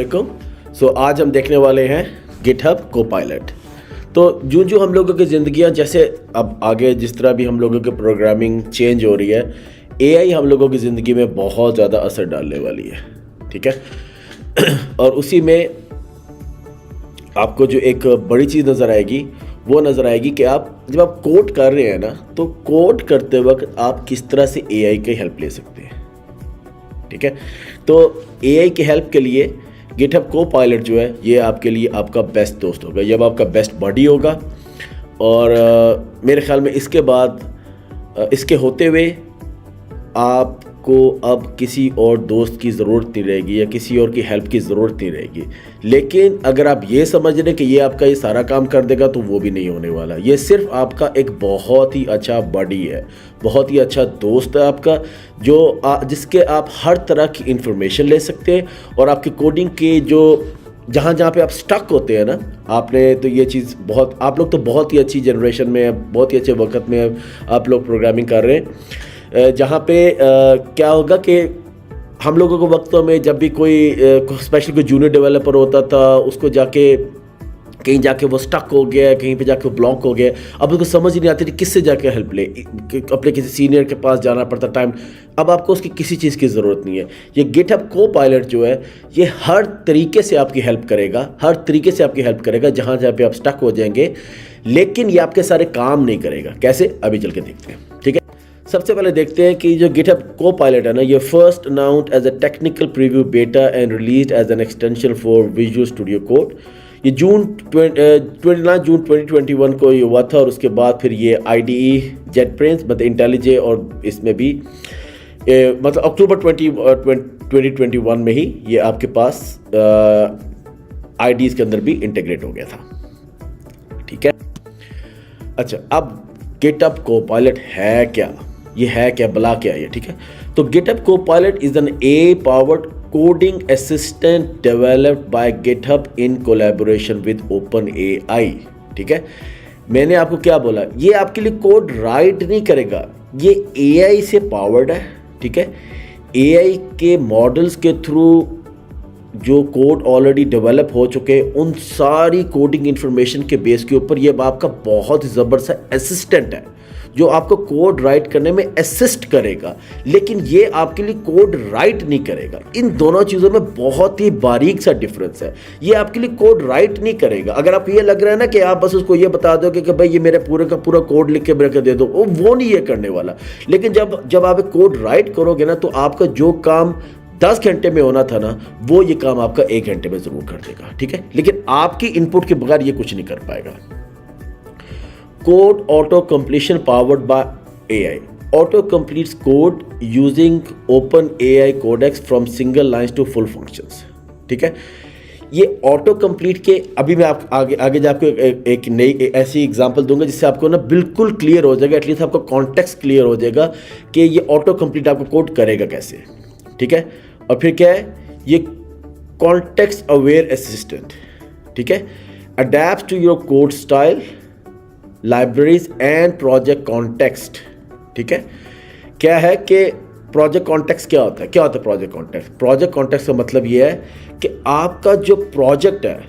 अस्सलामुअलैकुम। आज हम देखने वाले हैं गिटहब कोपायलट। तो जो हम लोगों की ज़िंदगियां जैसे अब आगे जिस तरह भी हम लोगों की प्रोग्रामिंग चेंज हो रही है, एआई हम लोगों की ज़िंदगी में बहुत ज़्यादा असर डालने वाली है, ठीक है। और उसी में आपको जो एक बड़ी चीज़ नज़र आएगी वो नज़र आएगी कि आप जब आप कोड कर रहे हैं ना, तो कोड करते वक्त आप किस तरह से एआई की हेल्प ले सकते हैं, ठीक है। तो एआई की हेल्प के लिए गिटहब कोपायलट जो है ये आपके लिए आपका बेस्ट दोस्त होगा, ये आपका बेस्ट बडी होगा। और मेरे ख्याल में इसके बाद इसके होते हुए आपको अब किसी और दोस्त की ज़रूरत नहीं रहेगी या किसी और की हेल्प की ज़रूरत नहीं रहेगी। लेकिन अगर आप ये समझ रहे कि ये आपका ये सारा काम कर देगा तो वो भी नहीं होने वाला। ये सिर्फ आपका एक बहुत ही अच्छा बडी है, बहुत ही अच्छा दोस्त है आपका, जो जिसके आप हर तरह की इंफॉर्मेशन ले सकते हैं। और आपकी कोडिंग के जो जहाँ पे आप स्टक होते हैं ना, आपने तो ये चीज़ बहुत, आप लोग तो बहुत ही अच्छी जनरेशन में, बहुत ही अच्छे वक्त में आप लोग प्रोग्रामिंग कर रहे हैं, जहाँ पे क्या होगा कि हम लोगों को वक्तों में जब भी कोई स्पेशली कोई जूनियर डेवलपर होता था, उसको जाके कहीं जाके वो स्टक हो गया, कहीं पे जाके वो ब्लॉक हो गया, अब उसको समझ ही नहीं आती थी किससे जाके हेल्प ले, अपने किसी सीनियर के पास जाना पड़ता टाइम। अब आपको उसकी किसी चीज़ की ज़रूरत नहीं है। ये गिटहब कोपायलट जो है ये हर तरीके से आपकी हेल्प करेगा, हर तरीके से आपकी हेल्प करेगा जहाँ पे आप स्टक हो जाएंगे। लेकिन ये आपके सारे काम नहीं करेगा। कैसे, अभी चल के देखते हैं, ठीक है। सबसे पहले देखते हैं कि जो गिटहब कोपायलट है ना, ये first announced as a technical preview बेटा and released as an extension for Visual Studio Code. ये 29 जून 2021 को ये हुआ था। और उसके बाद फिर ये IDE JetBrains मतलब इंटेलिजे और इसमें भी मतलब अक्टूबर 2021 में ही ये आपके पास IDEs के अंदर भी इंटीग्रेट हो गया था, ठीक है। अच्छा, अब गिटहब कोपायलट है क्या, ये है क्या, भला क्या है ये, ठीक है। तो GitHub Copilot is an AI powered coding assistant developed by GitHub in collaboration with OpenAI, ठीक है। मैंने आपको क्या बोला, ये आपके लिए कोड राइट नहीं करेगा, ये AI से पावर्ड है, ठीक है। AI के मॉडल्स के थ्रू जो कोड ऑलरेडी डेवलप हो चुके हैं, उन सारी कोडिंग इंफॉर्मेशन के बेस के ऊपर ये आपका बहुत ही ज़बरदस्त असिस्टेंट है जो आपको कोड राइट करने में असिस्ट करेगा। लेकिन ये आपके लिए कोड राइट नहीं करेगा। इन दोनों चीज़ों में बहुत ही बारीक सा डिफरेंस है। ये आपके लिए कोड राइट नहीं करेगा। अगर आपको ये लग रहा है ना कि आप बस उसको ये बता दो कि भाई ये मेरे पूरे का पूरा कोड लिख के मेरे को दे दो, वो नहीं ये करने वाला। लेकिन जब आप कोड राइट करोगे ना, तो आपका जो काम 10 घंटे में होना था ना, वो ये काम आपका 1 घंटे में ज़रूर कर देगा, ठीक है। लेकिन आपकी इनपुट के बगैर ये कुछ नहीं कर पाएगा। Code auto completion powered by AI auto completes code using OpenAI Codex from single lines to full functions, ठीक है। ये ऑटो कंप्लीट के अभी मैं आगे जाके एक नई ऐसी एग्जांपल दूंगा जिससे आपको ना बिल्कुल क्लियर हो जाएगा, एटलीस्ट आपका कॉन्टेक्स्ट क्लियर हो जाएगा कि ये ऑटो कंप्लीट आपको कोड करेगा कैसे, ठीक है। और फिर क्या है, ये कॉन्टेक्स्ट अवेयर असिस्टेंट, ठीक है, adapt to your code style, libraries and project context, ठीक है। क्या है कि प्रोजेक्ट कॉन्टेक्स्ट क्या होता है प्रोजेक्ट कॉन्टेक्स्ट? प्रोजेक्ट कॉन्टेक्स्ट का मतलब ये है कि आपका जो प्रोजेक्ट है,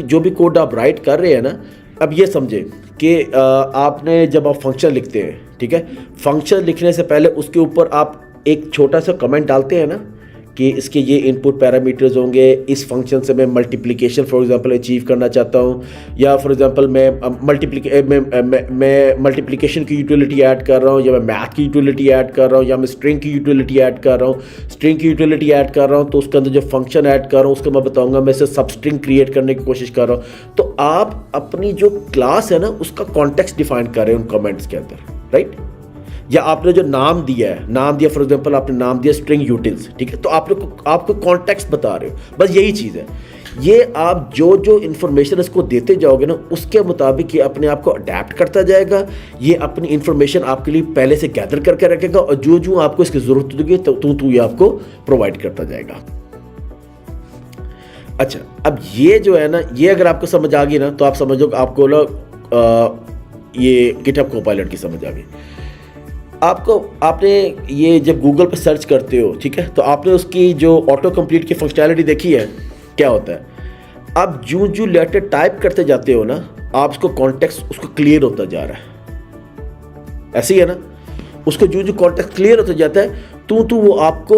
जो भी कोड आप राइट कर रहे हैं ना, अब ये समझे कि आपने जब आप फंक्शन लिखते हैं, ठीक है, फंक्शन लिखने से पहले उसके ऊपर आप एक छोटा सा कमेंट डालते हैं ना कि इसके ये इनपुट पैरामीटर्स होंगे, इस फंक्शन से मैं मल्टीप्लिकेशन फॉर एग्जांपल अचीव करना चाहता हूँ, या फॉर एग्जांपल मैं मल्टीप्लिकेशन की यूटिलिटी ऐड कर रहा हूँ, या मैं मैथ की यूटिलिटी ऐड कर रहा हूँ, या मैं स्ट्रिंग की यूटिलिटी ऐड कर रहा हूँ। स्ट्रिंग की यूटिलिटी ऐड कर रहा हूँ तो उसके अंदर जो फंक्शन ऐड कर रहा हूँ उसको मैं बताऊँगा, मैं इसे सब स्ट्रिंग क्रिएट करने की कोशिश कर रहा हूँ। तो आप अपनी जो क्लास है ना, उसका कॉन्टेक्स्ट डिफाइन कर रहे हैं उन कमेंट्स के अंदर, राइट। या आपने जो नाम दिया फॉर एग्जांपल आपने नाम दिया स्ट्रिंग यूटिल्स, ठीक है, तो आपको कॉन्टेक्स्ट बता रहे हो, बस यही चीज़ है। ये आप जो इन्फॉर्मेशन इसको देते जाओगे ना, उसके मुताबिक ये अपने आप को अडेप्ट करता जाएगा। ये अपनी इन्फॉर्मेशन आपके लिए पहले से गैदर करके रखेगा और जो आपको इसकी ज़रूरत होगी तो ये आपको प्रोवाइड करता जाएगा। अच्छा, अब ये जो है ना, ये अगर आपको समझ आ गई ना, तो आप समझो आपको ये गिटहब कोपायलट की समझ आ गई। आपने ये जब गूगल पे सर्च करते हो, ठीक है, तो आपने उसकी जो ऑटो कंप्लीट की फंक्शनैलिटी देखी है, क्या होता है, आप जो जो लेटर टाइप करते जाते हो ना, आप उसको कॉन्टेक्स्ट उसको क्लियर होता जा रहा है, ऐसे ही है ना, उसको जो जो कॉन्टेक्स्ट क्लियर होता जाता है तो वो आपको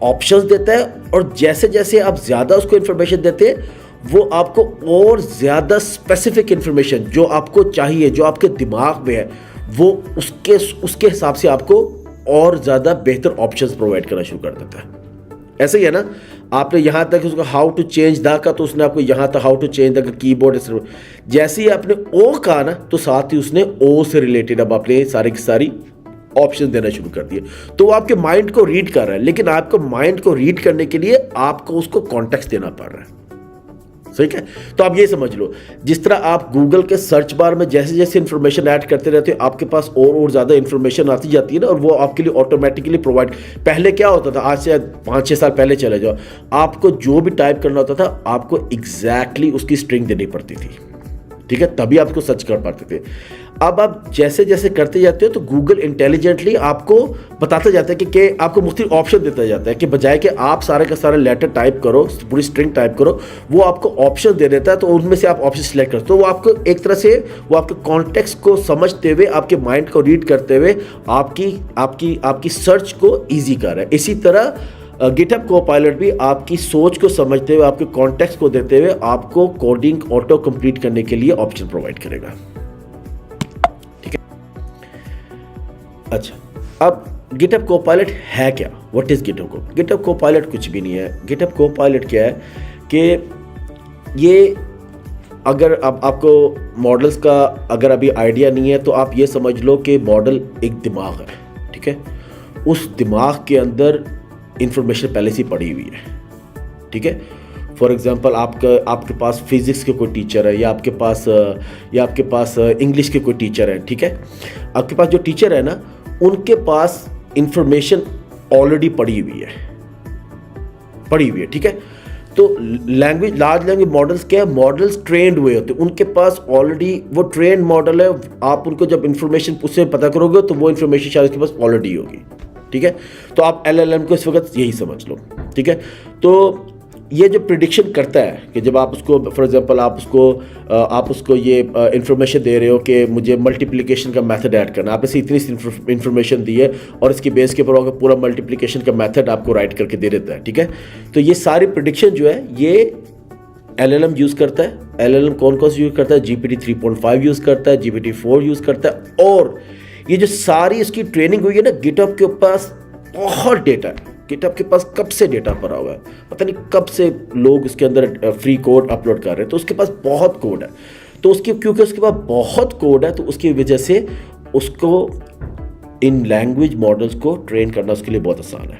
ऑप्शंस देता है, और जैसे जैसे आप ज़्यादा उसको इन्फॉर्मेशन देते हैं वो आपको और ज़्यादा स्पेसिफिक इन्फॉर्मेशन जो आपको चाहिए, जो आपके दिमाग में है, वो उसके हिसाब से आपको और ज़्यादा बेहतर ऑप्शंस प्रोवाइड करना शुरू कर देता है। ऐसे ही है ना, आपने यहाँ तक उसको हाउ टू चेंज द का, तो उसने आपको यहाँ तक how to change the keyboard, जैसे ही आपने ओ कहा ना, तो साथ ही उसने ओ से रिलेटेड अब आपने सारी की सारी ऑप्शन देना शुरू कर दिए। तो वो आपके माइंड को रीड कर रहा है, लेकिन आपको माइंड को रीड करने के लिए आपको उसको कॉन्टेक्स्ट देना पड़ रहा है, ठीक है। तो आप ये समझ लो, जिस तरह आप गूगल के सर्च बार में जैसे जैसे इंफॉर्मेशन ऐड करते रहते हो, आपके पास और ज़्यादा इंफॉर्मेशन आती जाती है ना, और वो आपके लिए ऑटोमेटिकली प्रोवाइड। पहले क्या होता था, आज से 5-6 साल पहले चले जाओ, आपको जो भी टाइप करना होता था आपको एग्जैक्टली उसकी स्ट्रिंग देनी पड़ती थी, ठीक है, तभी आप उसको सर्च कर पाते थे। अब आप जैसे जैसे करते जाते हो तो गूगल इंटेलिजेंटली आपको बताता जाता है कि आपको मुख्तलिफ ऑप्शन देता जाता है, कि बजाय कि आप सारे का सारा लेटर टाइप करो, पूरी स्ट्रिंग टाइप करो, वो आपको ऑप्शन दे देता है, तो उनमें से आप ऑप्शन सिलेक्ट करते हो। तो वो आपको एक तरह से वो आपके कॉन्टेक्स्ट को समझते हुए, आपके माइंड को रीड करते हुए आपकी सर्च को ईजी कर रहा है। इसी तरह गिटहब कोपायलट भी आपकी सोच को समझते हुए, आपके कॉन्टेक्स्ट को देते हुए आपको कोडिंग ऑटो कंप्लीट करने के लिए ऑप्शन प्रोवाइड करेगा, ठीक है। अच्छा, अब गिटहब कोपायलट है क्या? What is GitHub Copilot? कुछ भी नहीं है। गिटहब कोपायलट क्या है कि ये, अगर आपको मॉडल्स का अगर अभी आइडिया नहीं है तो आप ये समझ लो कि मॉडल एक दिमाग है, ठीक है। उस दिमाग के अंदर इंफॉर्मेशन पहले से पड़ी हुई है, ठीक है। फॉर एग्जांपल आपके पास फिजिक्स के कोई टीचर है, या आपके पास इंग्लिश के कोई टीचर है, ठीक है। आपके पास जो टीचर है ना, उनके पास इंफॉर्मेशन ऑलरेडी पड़ी हुई है, ठीक है। तो लार्ज लैंग्वेज मॉडल्स क्या है? मॉडल्स ट्रेंड हुए होते हैं, उनके पास ऑलरेडी वो ट्रेंड मॉडल है। आप उनको जब इंफॉर्मेशन उससे पता करोगे तो वो इंफॉर्मेशन शायद उसके पास ऑलरेडी होगी, ठीक है। तो आप LLM को इस वक्त यही समझ लो, ठीक है। तो ये जो प्रिडिक्शन करता है कि जब आप उसको, फॉर एग्जांपल आप उसको ये इंफॉर्मेशन दे रहे हो कि मुझे मल्टीप्लिकेशन का मेथड ऐड करना, आप इसे इतनी इंफॉर्मेशन दी है और इसकी बेस के ऊपर पूरा मल्टीप्लिकेशन का मेथड आपको राइट करके दे देता है, ठीक है। तो ये सारी प्रिडिक्शन जो है ये LLM यूज़ करता है। LLM कौन कौन सा यूज़ करता है? GPT 3.5 यूज़ करता है, GPT 4 यूज़ करता है। और ये जो सारी इसकी ट्रेनिंग हुई है ना, गिटहब के पास बहुत डेटा है। गिटहब के पास कब से डेटा पड़ा हुआ है, पता नहीं कब से लोग उसके अंदर फ्री कोड अपलोड कर रहे हैं। तो उसके पास बहुत कोड है, तो क्योंकि उसके पास बहुत कोड है, तो उसकी वजह से उसको इन लैंग्वेज मॉडल्स को ट्रेन करना उसके लिए बहुत आसान है।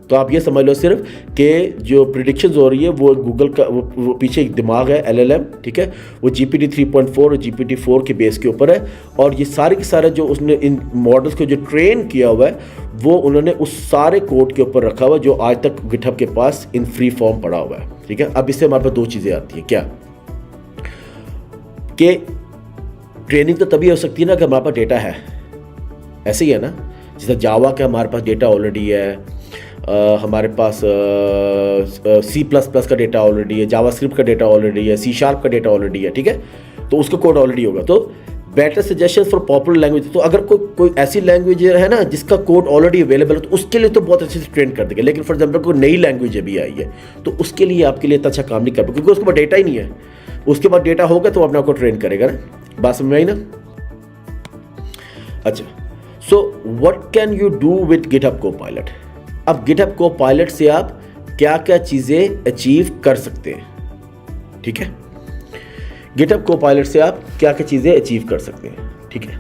तो आप ये समझ लो सिर्फ कि जो प्रिडिक्शंस हो रही है वो गूगल का वो पीछे एक दिमाग है LLM, ठीक है। वो GPT 3.4 और GPT 4 के बेस के ऊपर है, और ये सारे के सारे जो उसने इन मॉडल्स को जो ट्रेन किया हुआ है वो उन्होंने उस सारे कोड के ऊपर रखा हुआ है जो आज तक गिटहब के पास इन फ्री फॉर्म पड़ा हुआ है, ठीक है। अब इससे हमारे पास दो चीज़ें आती हैं, क्या कि ट्रेनिंग तो तभी हो सकती है ना कि हमारे पास डेटा है, ऐसे ही है ना। जैसे जावा का हमारे पास डेटा ऑलरेडी है, हमारे पास C++ का डेटा ऑलरेडी है, जावास्क्रिप्ट का डेटा ऑलरेडी है, C# का डेटा ऑलरेडी है, ठीक है। तो उसका कोड ऑलरेडी होगा। तो better suggestion for popular language, तो अगर कोई ऐसी लैंग्वेज है ना जिसका कोड ऑलरेडी अवेलेबल है तो उसके लिए तो बहुत अच्छे से ट्रेन कर देगा। लेकिन फॉर एग्जाम्पल कोई नई लैंग्वेज अभी आई है तो उसके लिए आपके लिए इतना अच्छा काम नहीं कर पाएगा, क्योंकि उसके पास डेटा ही नहीं है। उसके बाद डेटा होगा तो अपने आपको ट्रेन करेगा ना। बात समझ में आई ना? अच्छा, so what can you do with GitHub Copilot? अब गिटहब कोपायलट से आप क्या क्या चीज़ें अचीव कर सकते हैं, ठीक है। गिटहब कोपायलट से आप क्या क्या चीज़ें अचीव कर सकते हैं, ठीक है।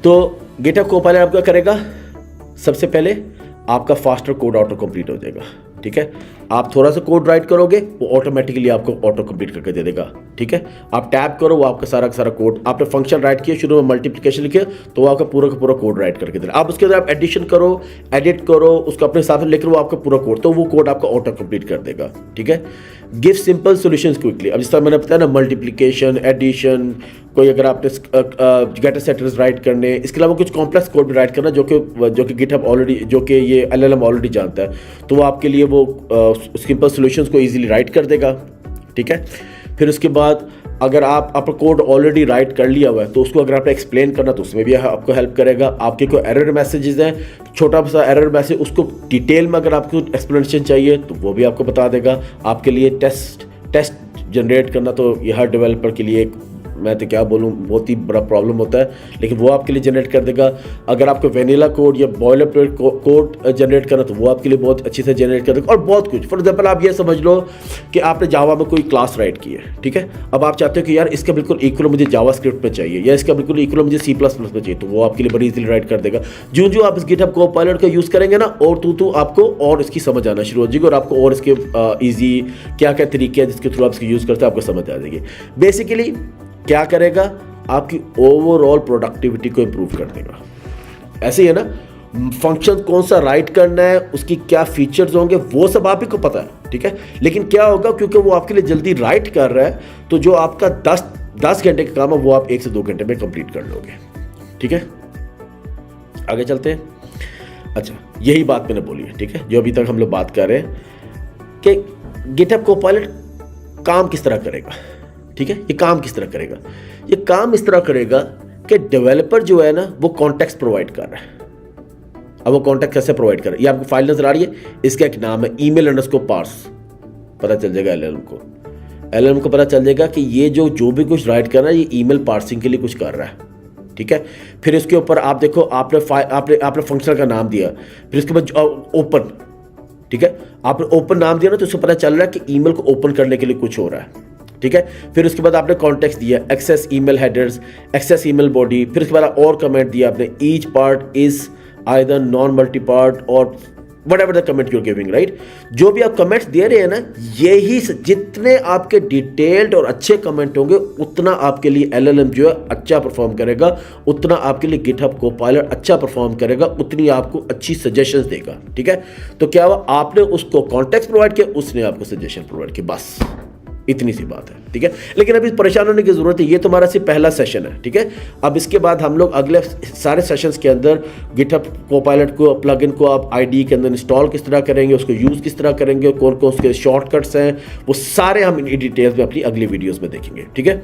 तो गिटहब कोपायलट आप क्या करेगा? सबसे पहले आपका फास्टर कोड ऑटो कंप्लीट हो जाएगा, ठीक है। आप थोड़ा सा कोड राइट करोगे वो ऑटोमेटिकली आपको ऑटो कंप्लीट करके दे देगा, ठीक है। आप टैप करो वो आपका सारा का सारा कोड, आपने फंक्शन राइट किया, शुरू में मल्टीप्लिकेशन लिखे तो वो आपका पूरा का पूरा कोड राइट करके देगा। आप उसके अंदर आप एडिशन करो, एडिट करो, उसको अपने हिसाब से लिख लो वो आपका पूरा कोड, तो वो कोड आपका ऑटो कंप्लीट कर देगा, ठीक है। Give simple solutions quickly. अब जिस तरह मैंने बताया ना, मल्टीप्लिकेशन, एडिशन, कोई अगर आपने गेटर सेटर्स राइट करने, इसके अलावा कुछ कॉम्प्लेक्स कोड भी राइट करना जो कि गिटहब ऑलरेडी, जो कि ये LLM ऑलरेडी जानता है, तो वो आपके लिए वो सिंपल सॉल्यूशंस को इजीली राइट कर देगा, ठीक है। फिर उसके बाद अगर आपका कोड ऑलरेडी राइट कर लिया हुआ है तो उसको अगर आपने एक्सप्लेन करना तो उसमें भी आपको हेल्प करेगा। आपके कोई एरर मैसेजेस हैं, छोटा सा एरर मैसेज, उसको डिटेल में अगर आपको एक्सप्लेनेशन चाहिए तो वो भी आपको बता देगा। आपके लिए टेस्ट जनरेट करना तो ये हर डेवलपर के लिए एक, मैं तो क्या बोलूँ, बहुत ही बड़ा प्रॉब्लम होता है, लेकिन वो आपके लिए जनरेट कर देगा। अगर आपको वेनिला कोड या बॉयलर प्लेट कोड जनरेट करना तो वो आपके लिए बहुत अच्छे से जनरेट कर देगा, और बहुत कुछ। फॉर एग्जाम्पल आप ये समझ लो कि आपने जावा में कोई क्लास राइट की है, ठीक है। अब आप चाहते हो कि यार इसका बिल्कुल इक्वल मुझे जावा स्क्रिप्ट में चाहिए या इसका बिल्कुल इक्वल मुझे C++ में चाहिए, तो वो आपके लिए बड़ी इजीली राइट कर देगा। जो आप इस गिटहब कोपायलट का यूज़ करेंगे ना, और तो आपको और इसकी समझ आना शुरू हो जाएगी, और आपको और इसके ईजी क्या क्या तरीके हैं जिसके थ्रू आप इसको यूज़ करते हैं आपको समझ आ जाएगी। बेसिकली क्या करेगा, आपकी ओवरऑल प्रोडक्टिविटी को इंप्रूव कर देगा। ऐसे ही है ना, फंक्शन कौन सा राइट करना है, उसकी क्या फीचर्स होंगे, वो सब आप ही को पता है, ठीक है। लेकिन क्या होगा, क्योंकि वो आपके लिए जल्दी राइट कर रहा है, तो जो आपका 10 घंटे का काम है वो आप 1 से 2 घंटे में कंप्लीट कर लोगे, ठीक है। आगे चलते हैं। अच्छा, यही बात मैंने बोली है, ठीक है, जो अभी तक हम लोग बात कर रहे हैं कि गिटहब कोपायलट काम किस तरह करेगा, ठीक है। ये काम किस तरह करेगा, ये काम इस तरह करेगा कि डेवलपर जो है ना वो कॉन्टेक्स्ट प्रोवाइड कर रहा है। अब वो कॉन्टेक्स्ट कैसे प्रोवाइड कर रहा है, ये आपको फाइल नजर आ रही है, इसका एक नाम है email_parse। पता चल जाएगा LLM को पता चल जाएगा कि ये जो भी कुछ राइट कर रहा है ये ईमेल पार्सिंग के लिए कुछ कर रहा है, ठीक है। फिर इसके ऊपर आप देखो, आपने फंक्शन का नाम दिया, फिर इसके बाद ओपन, ठीक है, आपने ओपन नाम दिया ना, तो उसको पता चल रहा है कि ईमेल को ओपन करने के लिए कुछ हो रहा है, ठीक है। फिर उसके बाद आपने कॉन्टेक्स्ट दिया, access email headers, access email body. फिर उसके बाद और कमेंट दिया आपने, each part is either non multi part और whatever the comment you're giving, right? जो भी आप कमेंट्स दे रहे हैं ना, यही जितने आपके डिटेल्ड और अच्छे कमेंट होंगे उतना आपके लिए LLM जो है अच्छा परफॉर्म करेगा, उतना आपके लिए गिटहब कोपायलट अच्छा परफॉर्म करेगा, उतनी आपको अच्छी सजेशंस देगा, ठीक है। तो क्या हुआ, आपने उसको कॉन्टेक्स्ट प्रोवाइड किया, उसने आपको सजेशन प्रोवाइड किया, बस इतनी सी बात है, ठीक है। लेकिन अभी परेशान होने की जरूरत है, ये तो हमारा सिर्फ पहला सेशन है, ठीक है। अब इसके बाद हम लोग अगले सारे सेशंस के अंदर गिटहब कोपायलट को, प्लगइन को आप IDE के अंदर इंस्टॉल किस तरह करेंगे, उसको यूज़ किस तरह करेंगे, कौन कौन उसके शॉर्टकट्स हैं, वो सारे हम इन डिटेल्स में अपनी अगली वीडियोज़ में देखेंगे, ठीक है।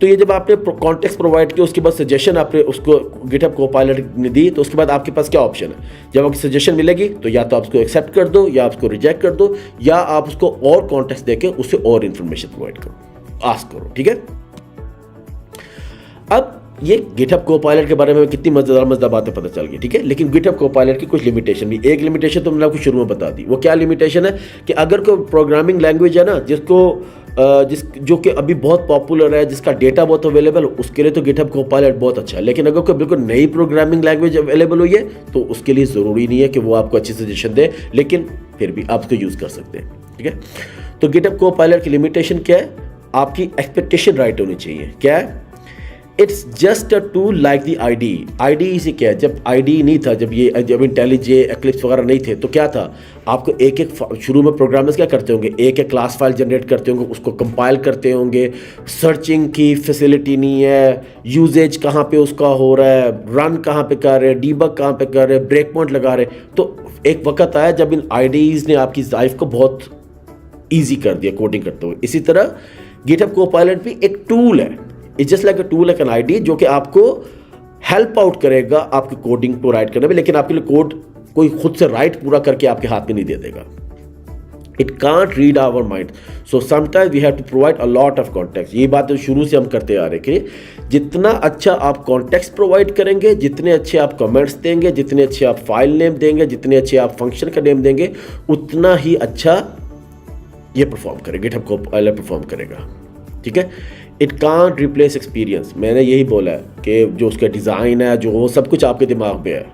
तो ये जब आपने कॉन्टेक्स्ट प्रोवाइड किया, उसके बाद सजेशन आपने उसको गिटहब कोपायलट ने दी, तो उसके बाद आपके पास क्या ऑप्शन है, जब आपकी सजेशन मिलेगी तो या तो आप उसको एक्सेप्ट कर दो या आप उसको रिजेक्ट कर दो, या आप उसको और कॉन्टेक्स्ट देके उससे और इन्फॉर्मेशन प्रोवाइड करो, आस्क करो, ठीक है। अब ये गिटहब कोपायलट के बारे में कितनी मजेदार बातें पता चल गई, ठीक है। लेकिन गिटहब कोपायलट की कुछ लिमिटेशन भी, एक लिमिटेशन तो मैंने आपको शुरू में बता दी। वो क्या लिमिटेशन है कि अगर कोई प्रोग्रामिंग लैंग्वेज है ना जो कि अभी बहुत पॉपुलर है, जिसका डेटा बहुत अवेलेबल, उसके लिए तो गिटहब कोपायलट बहुत अच्छा है। लेकिन अगर कोई बिल्कुल नई प्रोग्रामिंग लैंग्वेज अवेलेबल हुई है तो उसके लिए ज़रूरी नहीं है कि वो आपको अच्छी सजेशन दे, लेकिन फिर भी आप उसको यूज़ कर सकते हैं, ठीक है। तो गिटहब कोपायलट की लिमिटेशन क्या है, आपकी एक्सपेक्टेशन राइट होनी चाहिए। क्या है, it's just a tool like the IDE से क्या है, जब IDE नहीं था, जब IntelliJ, Eclipse वगैरह नहीं थे, तो क्या था, आपको एक शुरू में प्रोग्रामर्स क्या करते होंगे, एक क्लास फाइल जनरेट करते होंगे, उसको कंपाइल करते होंगे, सर्चिंग की फैसिलिटी नहीं है, यूजेज कहाँ पे उसका हो रहा है, रन कहाँ पे कर रहे हैं, डीबग कहाँ पे कर रहे हैं, ब्रेक पॉइंट लगा रहे हैं। तो एक वक्त आया जब इन IDEs ने आपकी लाइफ को बहुत ईजी कर दिया कोडिंग करते हुए। इसी तरह गिटहब कोपायलट भी एक टूल है, it's just like a tool, like an IDE, जो कि आपको हेल्प आउट करेगा आपकी कोडिंग को राइट करने में, लेकिन आपके लिए कोड कोई खुद से राइट पूरा करके आपके हाथ में नहीं दे देगा। It can't read our mind, so sometimes we have to provide a lot of context. ये बात तो शुरू से हम करते आ रहे हैं कि जितना अच्छा आप कॉन्टेक्स्ट प्रोवाइड करेंगे, जितने अच्छे आप कमेंट्स देंगे, जितने अच्छे आप फाइल नेम देंगे, जितने अच्छे आप फंक्शन का नेम देंगे, उतना ही अच्छा ये परफॉर्म करेगा, गिटहब कोपायलट परफॉर्म करेगा, ठीक है। इट कांट रिप्लेस एक्सपीरियंस, मैंने यही बोला है कि जो उसका डिज़ाइन है, जो वो सब कुछ आपके दिमाग में है,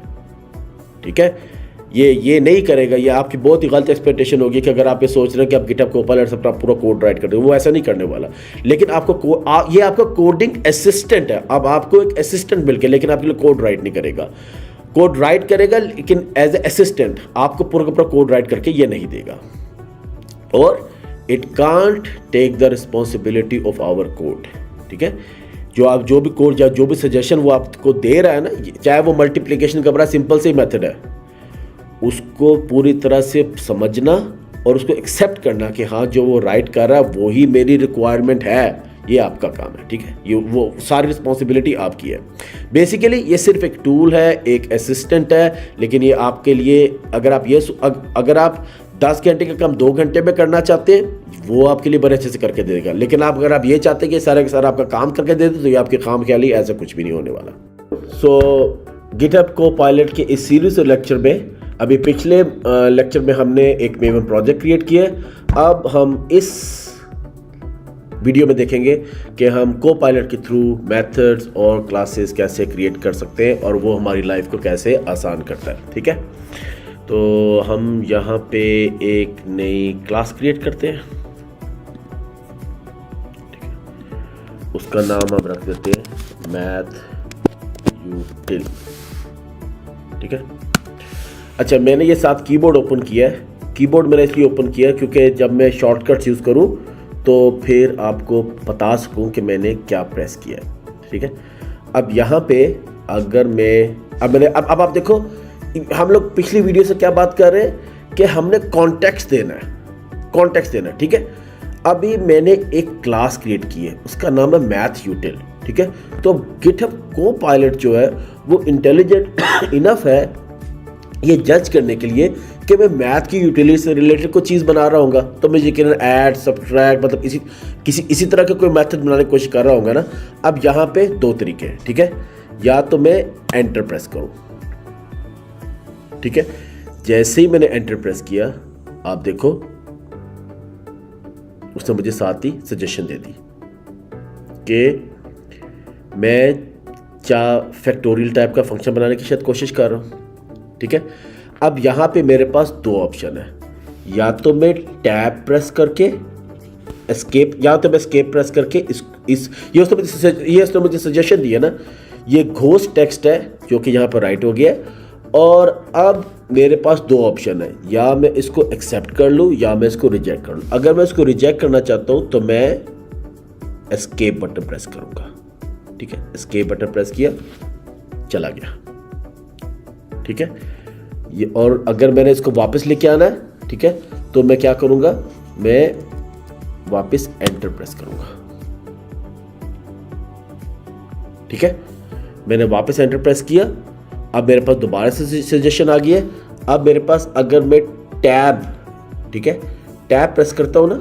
ठीक है। ये नहीं करेगा, ये आपकी बहुत ही गलत एक्सपेक्टेशन होगी कि अगर आप ये सोच रहे हैं कि आप गिटहब कोपायलट से अपना पूरा कोड राइट कर देंगे, वो ऐसा नहीं करने वाला। लेकिन आपको ये आपका कोडिंग असिस्टेंट है, अब आपको एक असिस्टेंट मिल गया, लेकिन आपके लिए कोड राइट नहीं करेगा, कोड राइट करेगा लेकिन एज ए असिस्टेंट आपको पूरा का पूरा कोड राइट करके ये नहीं देगा। और it can't take the responsibility of our code, ठीक है। जो भी कोड या जो भी सजेशन वो आपको दे रहा है ना, चाहे वो मल्टीप्लिकेशन का बड़ा सिंपल से मेथड है, उसको पूरी तरह से समझना और उसको एक्सेप्ट करना कि हाँ जो वो राइट कर रहा है वो ही मेरी रिक्वायरमेंट है, ये आपका काम है, ठीक है। ये वो सारी रिस्पॉन्सिबिलिटी आपकी है। बेसिकली ये सिर्फ एक टूल है, एक असिस्टेंट है, लेकिन ये आपके लिए अगर आप 10 घंटे का काम 2 घंटे में करना चाहते हैं, वो आपके लिए बड़े अच्छे से करके देगा। लेकिन अगर आप ये चाहते हैं कि सारा का सारा आपका काम करके दे दे, तो ये आपके काम ख्याली, ऐसा कुछ भी नहीं होने वाला। सो गिटहब कोपायलट के इस सीरीज और लेक्चर में, अभी पिछले लेक्चर में हमने एक मेवन प्रोजेक्ट क्रिएट किया। अब हम इस वीडियो में देखेंगे कि हम कोपायलट के थ्रू मेथड्स और क्लासेस कैसे क्रिएट कर सकते हैं और वो हमारी लाइफ को कैसे आसान करता है, ठीक है। तो हम यहाँ पे एक नई क्लास क्रिएट करते हैं, ठीक है। उसका नाम हम रख देते हैं मैथ यूटिल, ठीक है। अच्छा, मैंने ये साथ कीबोर्ड ओपन किया है। कीबोर्ड मैंने इसलिए ओपन किया है क्योंकि जब मैं शॉर्टकट्स यूज़ करूँ तो फिर आपको बता सकूं कि मैंने क्या प्रेस किया है, ठीक है। अब यहाँ पे अगर अब आप देखो, हम लोग पिछली वीडियो से क्या बात कर रहे हैं कि हमने कॉन्टेक्स्ट देना है, ठीक है। अभी मैंने एक क्लास क्रिएट की है, उसका नाम है मैथ यूटिल, ठीक है। तो गिटहब कोपायलट जो है वो इंटेलिजेंट इनफ है ये जज करने के लिए कि मैं मैथ की यूटिलिटी से रिलेटेड कोई चीज़ बना रहा हूँ, तो मैं यकीनन ऐड, सब्ट्रैक्ट, मतलब इसी तरह का कोई मेथड बनाने की कोशिश कर रहा हूँ ना। अब यहाँ पे 2 तरीके हैं, ठीक है। या तो मैं एंटर प्रेस करूँ, ठीक है। जैसे ही मैंने एंटर प्रेस किया, आप देखो उसने मुझे साथ ही सजेशन दे दी कि मैं फैक्टोरियल टाइप का फंक्शन बनाने की शायद कोशिश कर रहा हूँ, ठीक है। अब यहाँ पे मेरे पास 2 ऑप्शन है, या तो मैं टैब प्रेस करके एस्केप, या तो मैं एस्केप प्रेस करके ये उसने मुझे सजेशन दिया ना, ये घोस्ट टेक्स्ट है जो कि यहाँ पर राइट हो गया है। और अब मेरे पास 2 ऑप्शन है, या मैं इसको एक्सेप्ट कर लूँ या मैं इसको रिजेक्ट कर लूँ। अगर मैं इसको रिजेक्ट करना चाहता हूँ तो मैं एस्केप बटन प्रेस करूँगा, ठीक है। एस्केप बटन प्रेस किया, चला गया, ठीक है। ये, और अगर मैंने इसको वापस लेके आना है, ठीक है, तो मैं क्या करूंगा, मैं वापस एंटर प्रेस करूंगा, ठीक है। मैंने वापस एंटर प्रेस किया, अब मेरे पास दोबारा से सजेशन आ गया है। अब मेरे पास अगर मैं टैब, ठीक है, टैब प्रेस करता हूँ ना,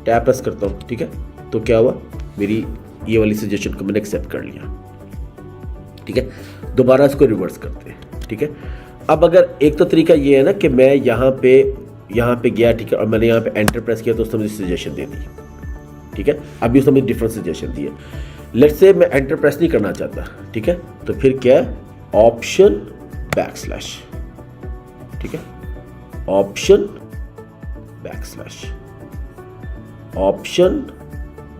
टैब प्रेस करता हूँ, ठीक है, तो क्या हुआ, मेरी ये वाली सजेशन को मैंने एक्सेप्ट कर लिया, ठीक है। दोबारा इसको रिवर्स करते हैं, ठीक है। अब अगर एक तो तरीका ये है ना कि मैं यहाँ पे गया, ठीक है, और मैंने यहाँ पे एंटर प्रेस किया तो उसने मुझे सजेशन दे दी, ठीक है। अभी उसने मुझे डिफरेंट सजेशन दिए। लेट्स से मैं एंटर प्रेस नहीं करना चाहता, ठीक है, तो फिर क्या है, ऑप्शन बैकस्लैश, ठीक है, ऑप्शन बैकस्लैश, ऑप्शन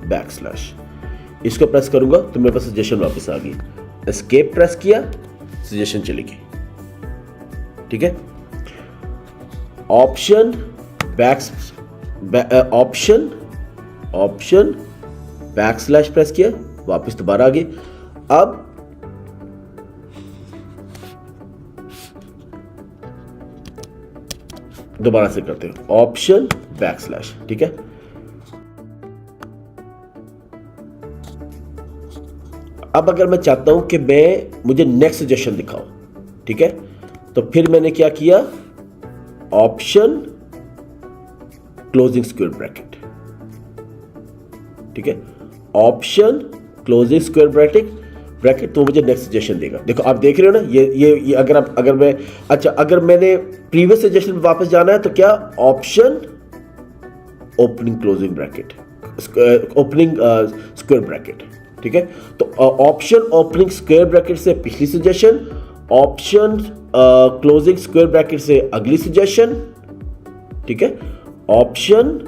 बैकस्लैश, इसको प्रेस करूंगा तो मेरे पास सजेशन वापस आ गई। एस्केप प्रेस किया, सजेशन चली गई, ठीक है। ऑप्शन बैकस्लैश प्रेस किया, वापस दोबारा आ गई। अब दोबारा से करते हैं, ऑप्शन बैकस्लैश, ठीक है। अब अगर मैं चाहता हूं कि मुझे नेक्स्ट सजेशन दिखाओ, ठीक है, तो फिर मैंने क्या किया, ऑप्शन क्लोजिंग स्क्वायर ब्रैकेट, ठीक है, ऑप्शन क्लोजिंग स्क्वायर ब्रैकेट, तो मुझे नेक्स्ट सजेशन देगा। देखो आप देख रहे हो ना, ये अगर मैंने प्रीवियस सजेशन पे वापस जाना है तो क्या, option opening closing bracket, opening square bracket, ठीक है। तो ऑप्शन ओपनिंग स्क्वायर ब्रैकेट से पिछली suggestion, option closing square bracket से अगली सजेशन, ठीक है, ऑप्शन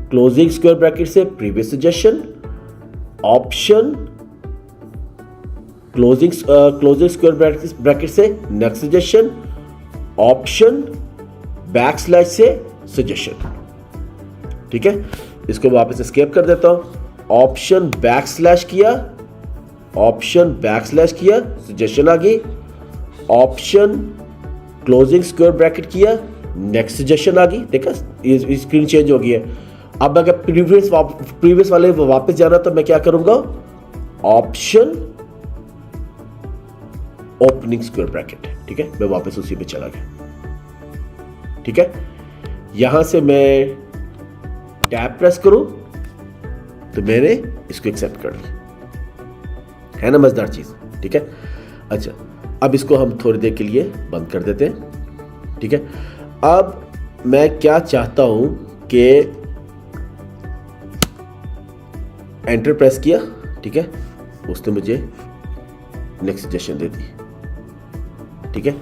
क्लोजिंग स्क्वायर ब्रैकेट से previous suggestion, option closing square bracket से नेक्स्ट सजेशन, ऑप्शन बैकस्लैश से सजेशन, ठीक है। इसको वापस एस्केप कर देता हूं, ऑप्शन बैकस्लैश किया, सजेशन आ गई, ऑप्शन क्लोजिंग स्क्वायर ब्रैकेट किया, नेक्स्ट सजेशन आ गई, देखा ये स्क्रीन चेंज हो गई है। अब अगर प्रीवियस वाले वापस जाना तो मैं क्या करूंगा, ऑप्शन ओपनिंग स्क्वायर ब्रैकेट, ठीक है, मैं वापस उसी पे चला गया, ठीक है। यहां से मैं टैब प्रेस करूं तो मैंने इसको एक्सेप्ट कर लिया, है ना मजेदार चीज, ठीक है। अच्छा, अब इसको हम थोड़ी देर के लिए बंद कर देते हैं, ठीक है। अब मैं क्या चाहता हूं कि एंटर प्रेस किया, ठीक है, उसने मुझे नेक्स्ट सजेशन दे दी, ठीक है।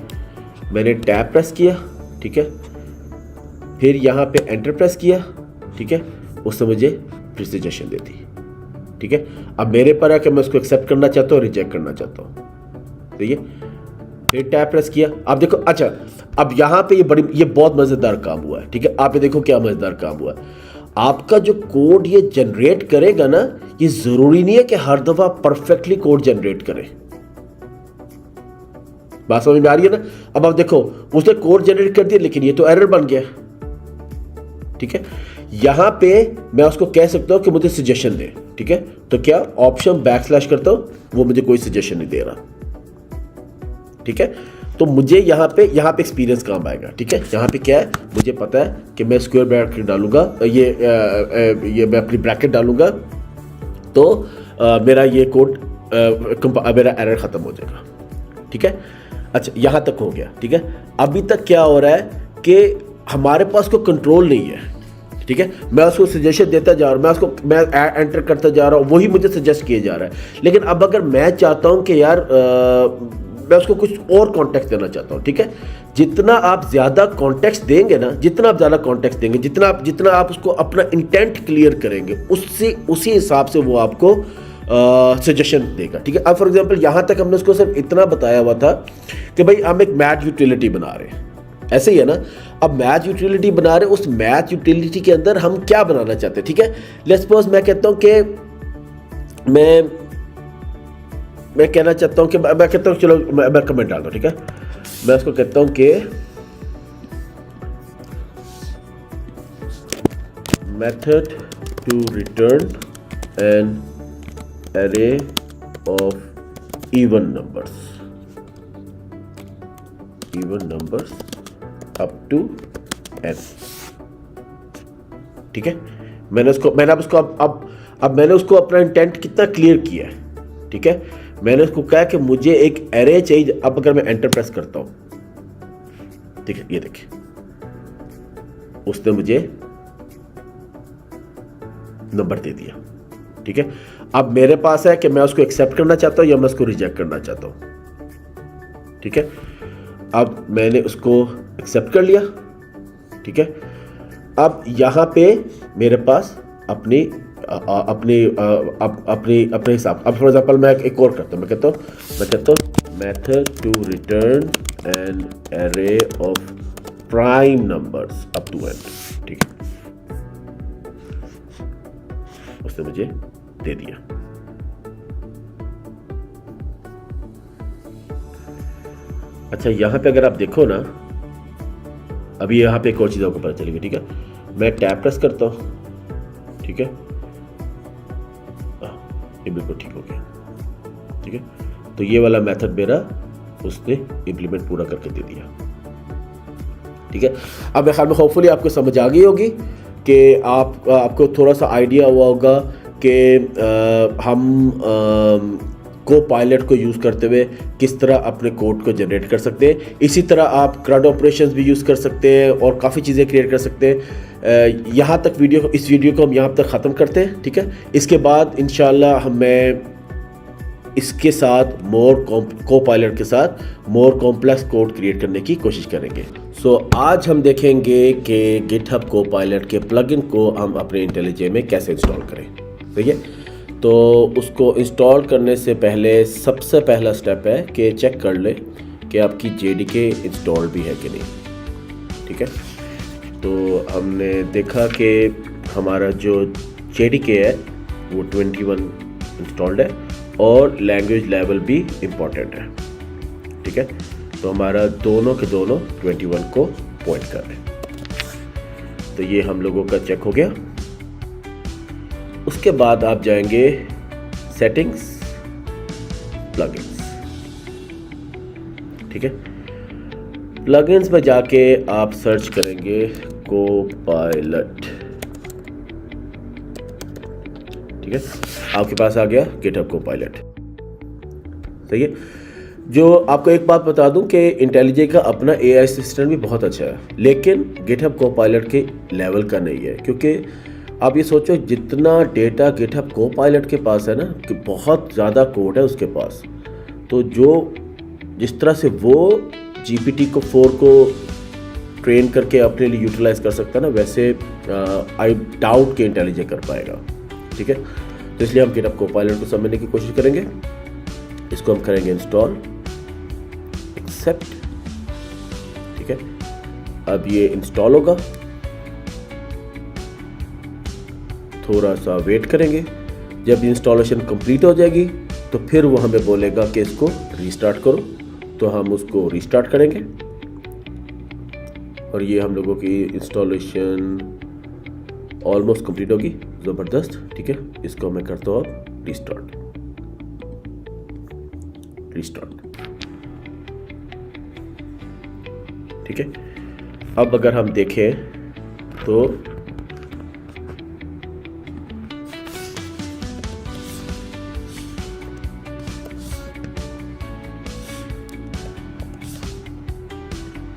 मैंने टैब प्रेस किया, ठीक है, फिर यहां पे एंटर प्रेस किया, ठीक है, उसने मुझे फिर सजेशन दे दी, ठीक है। अब मेरे पर है कि मैं उसको एक्सेप्ट करना चाहता हूँ, रिजेक्ट करना चाहता हूँ, ठीक है। फिर टैब प्रेस किया, आप देखो, अच्छा अब यहां पे ये बहुत मजेदार काम हुआ है, ठीक है। आप ये देखो क्या मजेदार काम हुआ है। आपका जो कोड ये जनरेट करेगा ना, ये जरूरी नहीं है कि हर दफा परफेक्टली कोड जनरेट करे, बात समझ में आ रही है ना। अब आप देखो, उसने कोड जनरेट कर दिया लेकिन ये तो एरर बन गया, ठीक है। यहां पे मैं उसको कह सकता हूं कि मुझे सजेशन दे, ठीक है। तो क्या ऑप्शन बैकस्लैश करता हूं, वो मुझे कोई सजेशन नहीं दे रहा, ठीक है। तो मुझे यहां पे एक्सपीरियंस काम आएगा, ठीक है। यहां पे क्या है, मुझे पता है कि मैं स्क्वायर ब्रैकेट डालूंगा, ये मैं अपनी ब्रैकेट डालूंगा तो मेरा ये कोड मेरा एरर खत्म हो जाएगा, ठीक है। अच्छा, यहां तक हो गया, ठीक है। अभी तक क्या हो रहा है कि हमारे पास कोई कंट्रोल नहीं है, ठीक है। मैं उसको सजेशन देता जा रहा हूं, मैं एंटर करता जा रहा हूं, वही मुझे सजेस्ट किया जा रहा है। लेकिन अब अगर मैं चाहता हूं कि यार मैं उसको कुछ और कॉन्टेक्स्ट देना चाहता हूं, ठीक है। जितना आप ज्यादा कॉन्टेक्स्ट देंगे ना, जितना आप उसको अपना इंटेंट क्लियर करेंगे, उसी हिसाब से वो आपको सजेशन देगा, ठीक है। अब फॉर एग्जांपल यहां तक हमने उसको सिर्फ इतना बताया हुआ था कि भाई हम एक मैथ यूटिलिटी बना रहे हैं, ऐसे ही है ना। अब मैथ यूटिलिटी बना रहे हैं, उस मैथ यूटिलिटी के अंदर हम क्या बनाना चाहते हैं, ठीक है। लेट्स सपोज मैं कहता हूं कि मैं कहना चाहता हूं कि मैं कहता हूं, चलो मैं कमेंट डाल दूं, ठीक है। मैं उसको कहता हूं कि method to return an array of even numbers up to n, ठीक है। मैंने उसको अपना इंटेंट कितना क्लियर किया है, ठीक है। मैंने उसको कहा कि मुझे एक एरे चाहिए। अब अगर मैं एंटर प्रेस करता हूं, ठीक है, ये देखिए उसने मुझे नंबर दे दिया, ठीक है। अब मेरे पास है कि मैं उसको एक्सेप्ट करना चाहता हूं या मैं उसको रिजेक्ट करना चाहता हूं, ठीक है। अब मैंने उसको एक्सेप्ट कर लिया, ठीक है। अब यहां पे मेरे पास अपने हिसाब, अब फॉर एग्जांपल मैं एक और करता हूं, मैं कहता हूं method to return an array of prime numbers up to n, ठीक है। उसने मुझे दे दिया। अच्छा, यहां पे अगर आप देखो ना, अभी यहां पे एक और चीज आपको पता चलेगी, ठीक है। मैं टैब प्रेस करता हूं, ठीक है, ये बिल्कुल ठीक हो गया, ठीक है। तो ये वाला मेथड मेरा उसने इंप्लीमेंट पूरा करके दे दिया, ठीक है। अब मेरे ख्याल में होपफुली आपको समझ आ गई होगी कि आपको थोड़ा सा आइडिया हुआ होगा कि हम कोपायलट को यूज़ करते हुए किस तरह अपने कोड को जनरेट कर सकते हैं। इसी तरह आप CRUD ऑपरेशंस भी यूज़ कर सकते हैं और काफ़ी चीज़ें क्रिएट कर सकते हैं। यहाँ तक इस वीडियो को हम यहाँ तक ख़त्म करते हैं, ठीक है। इसके बाद इंशाल्लाह मैं इसके साथ कोपायलट के साथ मोर कॉम्प्लेक्स कोड क्रिएट करने की कोशिश करेंगे। सो आज हम देखेंगे कि GitHub कोपायलट के प्लगइन को हम अपने IntelliJ में कैसे इंस्टॉल करें, ठीक है। तो उसको इंस्टॉल करने से पहले सबसे पहला स्टेप है कि चेक कर लें कि आपकी JDK इंस्टॉल भी है कि नहीं, ठीक है। तो हमने देखा कि हमारा जो JDK है वो 21 इंस्टॉल्ड है और लैंग्वेज लेवल भी इम्पॉर्टेंट है, ठीक है। तो हमारा दोनों के दोनों 21 को पॉइंट कर रहे हैं। तो ये हम लोगों का चेक हो गया। उसके बाद आप जाएंगे सेटिंग्स, प्लगइन्स, ठीक है। प्लगइन्स में जाके आप सर्च करेंगे कोपायलट, ठीक है। आपके पास आ गया गिटहब कोपायलट, सही है। जो आपको एक बात बता दूं कि इंटेलिजे का अपना एआई असिस्टेंट भी बहुत अच्छा है, लेकिन गिटहब कोपायलट के लेवल का नहीं है। क्योंकि आप ये सोचो जितना डेटा गिटहब कोपायलट के पास है ना, कि बहुत ज़्यादा कोड है उसके पास। तो जो जिस तरह से वो GPT-4 को ट्रेन करके अपने लिए यूटिलाइज कर सकता है ना, वैसे आई डाउट कि इंटेलिजे कर पाएगा, ठीक है। तो इसलिए हम गिटहब कोपायलट को समझने की कोशिश करेंगे। इसको हम करेंगे इंस्टॉल, एक्सेप्ट, ठीक है। अब ये इंस्टॉल होगा, थोड़ा सा वेट करेंगे। जब इंस्टॉलेशन कंप्लीट हो जाएगी तो फिर वो हमें बोलेगा कि इसको रीस्टार्ट करो, तो हम उसको रीस्टार्ट करेंगे। और ये हम लोगों की इंस्टॉलेशन ऑलमोस्ट कंप्लीट होगी, ज़बरदस्त, ठीक है। इसको मैं करता हूँ अब रीस्टार्ट, ठीक है। अब अगर हम देखें तो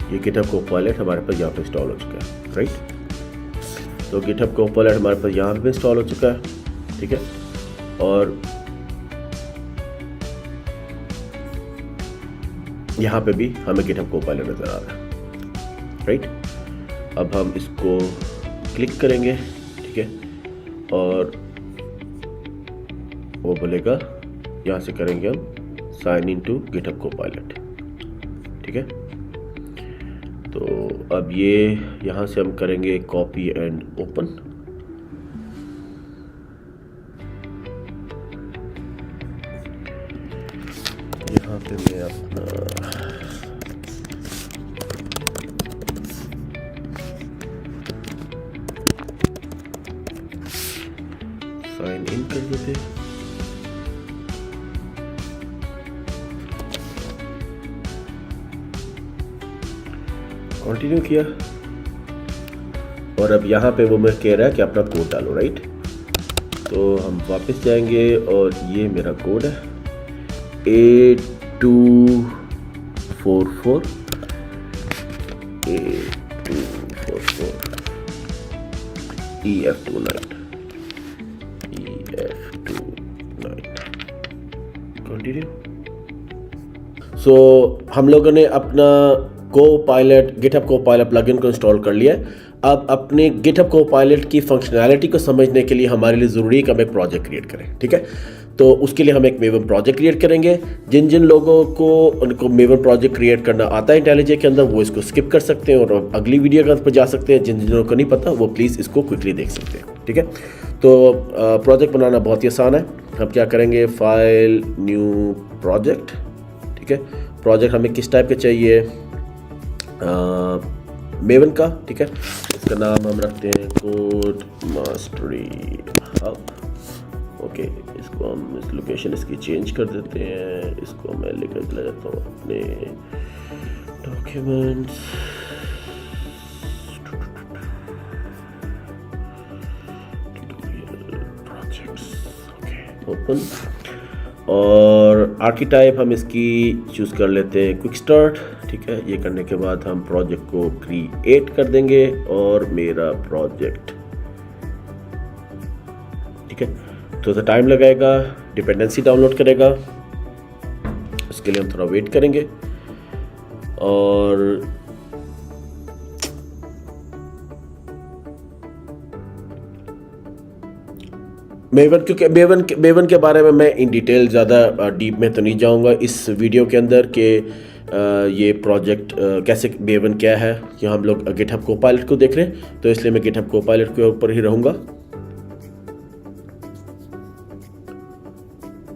ये गिटहब कोपायलट हमारे पास यहाँ पे इंस्टॉल हो चुका है, राइट। तो गिटहब कोपायलट हमारे पास यहाँ पे इंस्टॉल हो चुका है, ठीक है। और यहाँ पे भी हमें गिटहब कोपायलट नजर आ रहा है, राइट। अब हम इसको क्लिक करेंगे, ठीक है। और वो बोलेगा, यहाँ से करेंगे हम sign in to GitHub Copilot, ठीक है। तो अब ये यहाँ से हम करेंगे कॉपी एंड ओपन, यहाँ पे मैं अपना साइन इन कर देते हैं। कंटिन्यू किया और अब यहाँ पे वो मैं कह रहा है कि अपना कोड डालो, राइट। तो हम वापस जाएंगे और ये मेरा कोड है A244 EF29 कंटिन्यू। सो हम लोगों ने अपना कोपायलट, गिटहब कोपायलट प्लगइन को इंस्टॉल कर लिया है। अब अपने गिटहब कोपायलट की फंक्शनैलिटी को समझने के लिए हमारे लिए ज़रूरी है कि हम एक प्रोजेक्ट क्रिएट करें, ठीक है। तो उसके लिए हम एक मेवन प्रोजेक्ट क्रिएट करेंगे। जिन जिन लोगों को उनको मेवन प्रोजेक्ट क्रिएट करना आता है इंटेलिजे के अंदर, वो इसको स्किप कर सकते हैं और अगली वीडियो पर जा सकते हैं। जिन जिन को नहीं पता वो प्लीज़ इसको क्विकली देख सकते हैं, ठीक है। तो प्रोजेक्ट बनाना बहुत ही आसान है। हम क्या करेंगे, फाइल, न्यू प्रोजेक्ट, ठीक है। प्रोजेक्ट हमें किस टाइप के चाहिए, मेवन का, ठीक है। इसका नाम हम रखते हैं कोड मास्टरी हब, ओके। इसको हम इस लोकेशन इसकी चेंज कर देते हैं। इसको मैं लेकर चला जाता हूँ अपने डॉक्यूमेंट्स, प्रोजेक्ट्स, ओके, ओपन। और आर्किटाइप हम इसकी चूज़ कर लेते हैं क्विक स्टार्ट, ठीक है। ये करने के बाद हम प्रोजेक्ट को क्रिएट कर देंगे और मेरा प्रोजेक्ट, ठीक है। तो टाइम लगाएगा, डिपेंडेंसी डाउनलोड करेगा, उसके लिए हम थोड़ा वेट करेंगे। और मेवन, क्योंकि मेवन के बारे में मैं इन डिटेल ज़्यादा डीप में तो नहीं जाऊंगा इस वीडियो के अंदर कि ये प्रोजेक्ट कैसे, मेवन क्या है। यहाँ हम लोग गिटहब कोपायलट को देख रहे हैं, तो इसलिए मैं गिटहब कोपायलट के ऊपर ही रहूँगा,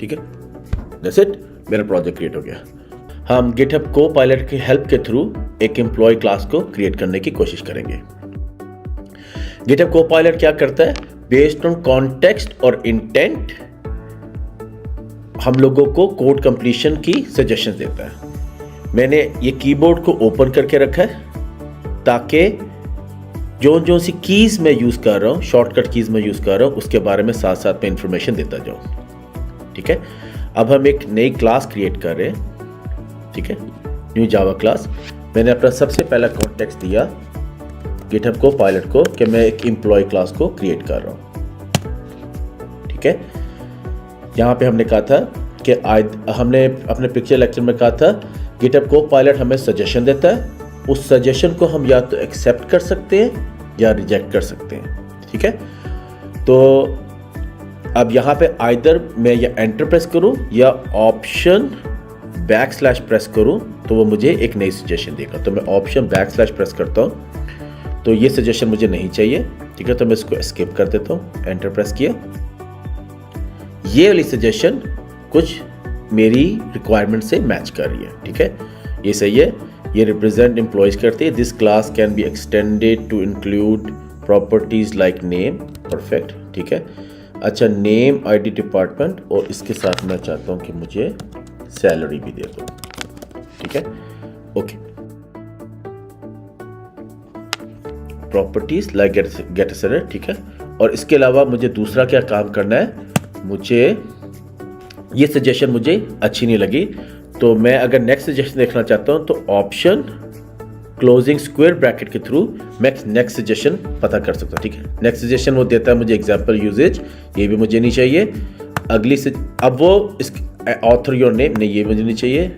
ठीक है। दैट्स इट, मेरा प्रोजेक्ट क्रिएट हो गया। हम गिटहब को पायलट की हेल्प के थ्रू एक एम्प्लॉय क्लास को क्रिएट करने की कोशिश करेंगे। गिटहब को पायलट क्या करता है? बेस्ड ऑन कॉन्टेक्स्ट और इंटेंट हम लोगों को कोड कंप्लीशन की सजेशन देता है। मैंने ये कीबोर्ड को ओपन करके रखा है ताकि जो सी कीज मैं यूज कर रहा हूँ, शॉर्टकट कीज मैं यूज कर रहा हूँ, उसके बारे में साथ साथ में इंफॉर्मेशन देता जाऊँ। ठीक है, अब हम एक नई क्लास क्रिएट कर रहे हैं। ठीक है, न्यू जावा क्लास। मैंने अपना सबसे पहला कॉन्टेक्स्ट दिया गिटहब को पायलट को कि मैं एक एम्प्लॉय क्लास को क्रिएट कर रहा हूँ। ठीक है, यहाँ पे हमने कहा था कि हमने अपने पिछले लेक्चर में कहा था गिटहब को पायलट हमें सजेशन देता है, उस सजेशन को हम या तो एक्सेप्ट कर सकते हैं या रिजेक्ट कर सकते हैं। ठीक है, तो अब यहाँ पे आइदर मैं या एंटर प्रेस करूँ या ऑप्शन / प्रेस करूँ तो वो मुझे एक नई सजेशन देगा। तो मैं ऑप्शन / प्रेस करता हूँ तो ये सजेशन मुझे नहीं चाहिए। ठीक है, तो मैं इसको एस्केप कर देता हूँ, एंटर प्रेस किया। ये वाली सजेशन कुछ मेरी रिक्वायरमेंट से मैच कर रही है। ठीक है, ये सही है। ये रिप्रेजेंट एम्प्लॉयज करते हैं। This class can be extended to include properties like name. Perfect. ठीक है, अच्छा, नेम, आईडी, डिपार्टमेंट, और इसके साथ मैं चाहता हूँ कि मुझे सैलरी भी दे दो। ठीक है, okay. Properties like get salary. ठीक है, और इसके अलावा मुझे दूसरा क्या काम करना है? मुझे ये सजेशन मुझे अच्छी नहीं लगी, तो मैं अगर नेक्स्ट सजेशन देखना चाहता हूं तो ऑप्शन क्लोजिंग स्क्वायर ब्रैकेट के थ्रू मैं नेक्स्ट सजेशन पता कर सकता हूं। ठीक है, नेक्स्ट सजेशन वो देता है मुझे एग्जांपल यूजेज, ये भी मुझे नहीं चाहिए। अगली से अब वो इस ऑथर योर नेम, नहीं ये मुझे नहीं चाहिए।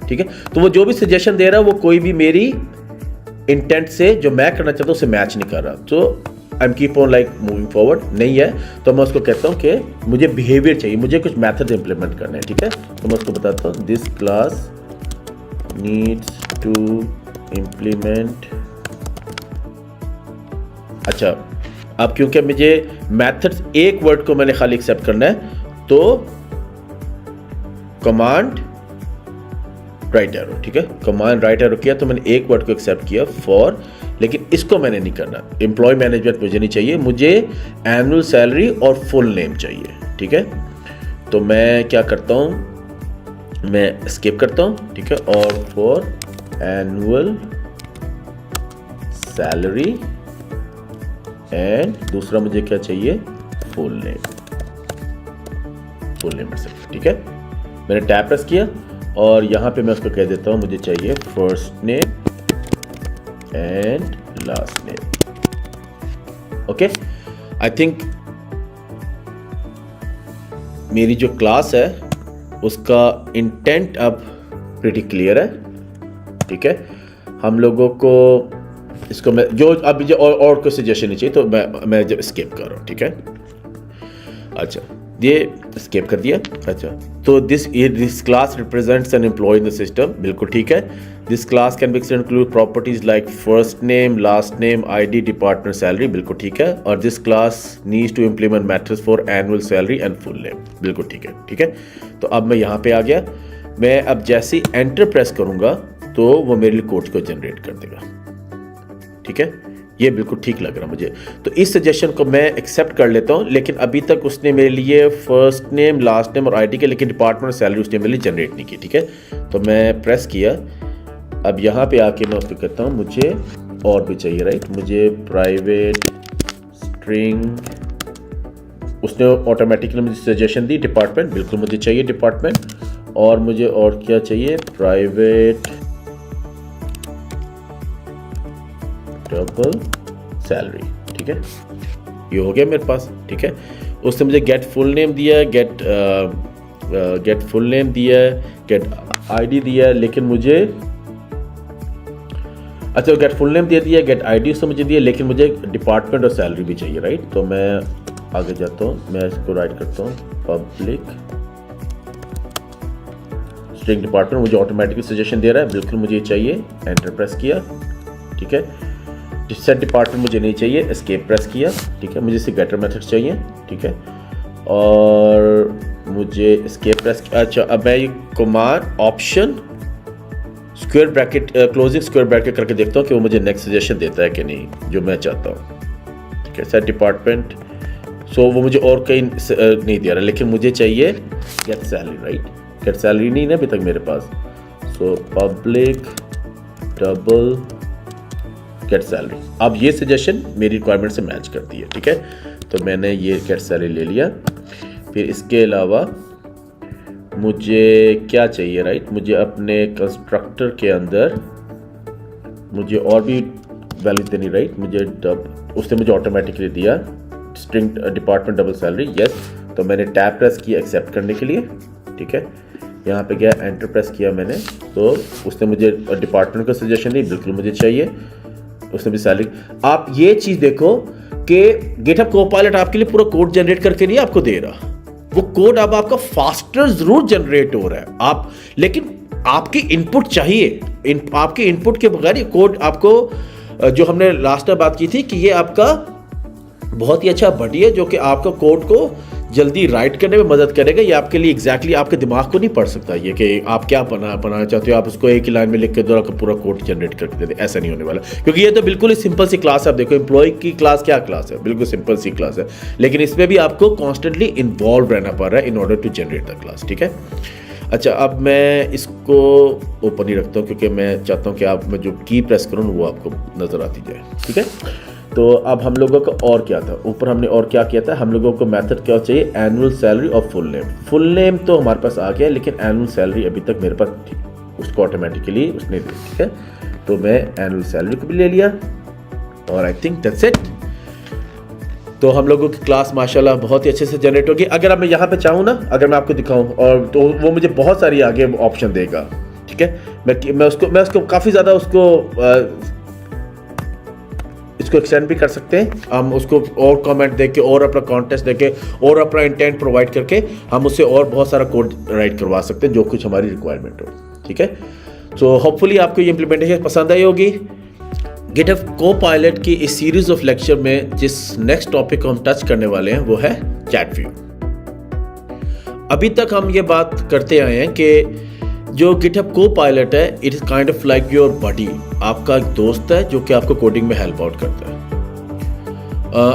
ठीक है, तो वो जो भी सजेशन दे रहा है वो कोई भी मेरी इंटेंट से जो मैं करना चाहता हूं उसे मैच नहीं कर रहा। तो I am keep on like moving forward, नहीं है तो मैं उसको कहता हूँ कि मुझे बिहेवियर चाहिए, मुझे कुछ मेथड इंप्लीमेंट करने हैं। ठीक है, तो मैं उसको बताता हूँ this class needs to implement. अच्छा, अब क्योंकि मुझे मेथड्स एक वर्ड को मैंने खाली एक्सेप्ट करना है तो कमांड राइट एरो। ठीक है, कमांड राइट एरो किया तो मैंने एक वर्ड को एक्सेप्ट किया फॉर, लेकिन इसको मैंने नहीं करना। एम्प्लॉय मैनेजमेंट मुझे नहीं चाहिए, मुझे एनुअल सैलरी और फुल नेम चाहिए। ठीक है, तो मैं क्या करता हूँ, मैं एस्केप करता हूँ। ठीक है, और फॉर एनुअल सैलरी एंड दूसरा मुझे क्या चाहिए? Full name. Full name. ठीक है, मैंने टैब प्रेस किया और यहां पे मैं उसको कह देता हूं मुझे चाहिए first name and last name. Okay, I think मेरी जो क्लास है उसका इंटेंट अब प्रीटी क्लियर है। ठीक है, हम लोगों को इसको मैं जो अब मुझे और कोई सजेशन नहीं चाहिए तो मैं जब स्केप कर रहा हूँ। ठीक है, अच्छा, ये स्केप कर दिया। अच्छा, तो this class represents an employee in the system. बिल्कुल ठीक है। This class can be include properties like first name, last name, ID, department, salary. बिल्कुल ठीक है। और this class needs to implement methods for annual salary and full name. बिल्कुल ठीक है। ठीक है, तो अब मैं यहाँ पे आ गया। मैं अब जैसे ही एंटर प्रेस करूंगा तो वो मेरे लिए कोड को जनरेट कर देगा। ठीक है, ये बिल्कुल ठीक लग रहा मुझे। तो इस सजेशन को मैं एक्सेप्ट कर लेता हूँ, लेकिन अभी तक उसने मेरे लिए फर्स्ट नेम, लास्ट नेम और आईडी के, लेकिन डिपार्टमेंट और सैलरी उसने मेरे लिए जनरेट नहीं की। ठीक है, तो मैं प्रेस किया। अब यहाँ पे आके मैं उसको कहता हूँ मुझे और भी चाहिए, राइट? मुझे प्राइवेट स्ट्रिंग, उसने ऑटोमेटिकली मुझे सजेशन दी डिपार्टमेंट, बिल्कुल मुझे चाहिए डिपार्टमेंट। और मुझे और क्या चाहिए? Private double salary. ठीक है, ये हो गया मेरे पास। ठीक है, उसने मुझे गेट फुल नेम दिया, गेट फुल नेम दिया, गेट आईडी दिया, लेकिन मुझे अच्छा गेट फुल नेम दे दिया, गेट आईडी उसने मुझे दिया, लेकिन मुझे डिपार्टमेंट और सैलरी भी चाहिए, राइट? तो मैं आगे जाता हूँ, मैं इसको राइट करता हूँ पब्लिक स्ट्रिंग डिपार्टमेंट। मुझे ऑटोमेटिकली सजेशन दे रहा है, बिल्कुल मुझे चाहिए। एंटर प्रेस किया। ठीक है, सेट डिपार्टमेंट मुझे नहीं चाहिए, एस्केप प्रेस किया। ठीक है, मुझे इसे गेटर मेथड चाहिए। ठीक है, और मुझे एस्केप प्रेस किया। अच्छा, अब मैं ये command option square bracket closing square bracket करके देखता हूँ कि वो मुझे नेक्स्ट सजेशन देता है कि नहीं जो मैं चाहता हूँ। ठीक है, सेट डिपार्टमेंट, सो वो मुझे और कहीं नहीं दे रहा, लेकिन मुझे चाहिए get salary, right? Get salary नहीं ना अभी तक मेरे पास, so public double get salary. अब ये सजेशन मेरी रिक्वायरमेंट से मैच करती है। ठीक है, तो मैंने ये गेट सैलरी ले लिया। फिर इसके अलावा मुझे क्या चाहिए, राइट? मुझे अपने कंस्ट्रक्टर के अंदर मुझे और भी वैल्यू देनी, राइट? मुझे उसने मुझे ऑटोमेटिकली दिया string department double salary, yes. तो मैंने टैब प्रेस किया एक्सेप्ट करने के लिए। ठीक है, यहाँ पे गया, एंटर प्रेस किया मैंने, तो उसने मुझे डिपार्टमेंट का सजेशन दी, बिल्कुल मुझे चाहिए। उसने भी सैलरी। आप ये चीज़ देखो कि गिटहब कोपायलट आपके लिए पूरा कोड जनरेट करके नहीं आपको दे रहा, वो कोड अब आपका फास्टर जरूर जनरेट हो रहा है, आप लेकिन आपकी इनपुट चाहिए। आपके इनपुट के बगैर ये कोड आपको, जो हमने लास्ट में बात की थी कि ये आपका बहुत ही अच्छा बडी है जो कि आपका कोड को जल्दी राइट करने में मदद करेगा। ये आपके लिए एग्जैक्टली आपके दिमाग को नहीं पढ़ सकता ये कि आप क्या बनाना चाहते हो, आप उसको एक ही लाइन में लिख के दो पूरा कोड जनरेट करके दे दे, ऐसा नहीं होने वाला। क्योंकि ये तो बिल्कुल ही सिंपल सी क्लास है। आप देखो एम्प्लॉय की क्लास क्या क्लास है, बिल्कुल सिंपल सी क्लास है, लेकिन इसमें भी आपको कॉन्स्टेंटली इन्वॉल्व रहना पड़ रहा है in order to generate the class. ठीक है, अच्छा अब मैं इसको ओपन ही रखता हूँ क्योंकि मैं चाहता हूँ कि आप मैं जो की प्रेस करूँ वो आपको नज़र आती जाए। ठीक है, तो अब हम लोगों का और क्या था, ऊपर हमने और क्या किया था, हम लोगों को मेथड क्या चाहिए, एनुअल सैलरी और फुल नेम। फुल नेम तो हमारे पास आ गया, लेकिन एनुअल सैलरी अभी तक मेरे पास उसको ऑटोमेटिकली उसने दी। ठीक है, तो मैं एनुअल सैलरी को भी ले लिया और आई थिंक दैट्स इट। तो हम लोगों की क्लास माशाल्लाह बहुत ही अच्छे से जनरेट होगी। अगर अब मैं यहाँ पे चाहूँ ना, अगर मैं आपको दिखाऊँ और तो वो मुझे बहुत सारी आगे ऑप्शन देगा। ठीक है, मैं उसको काफ़ी ज़्यादा इसको एक्सटेंड भी कर सकते हैं हम, उसको और कमेंट देके और अपना कॉन्टेस्ट देके और अपना इंटेंट प्रोवाइड करके हम उससे और बहुत सारा कोड राइट करवा सकते हैं जो कुछ हमारी रिक्वायरमेंट हो। ठीक है, सो होपफुली आपको ये इंप्लीमेंटेशन पसंद आई होगी। गिटहब कोपायलट की इस सीरीज ऑफ लेक्चर में जिस नेक्स्ट टॉपिक को हम टच करने वाले हैं वो है चैट व्यू। अभी तक हम ये बात करते आए हैं कि जो गिटहब कोपायलट है it is kind of like your buddy, आपका एक दोस्त है जो कि आपको कोडिंग में हेल्प आउट करता है।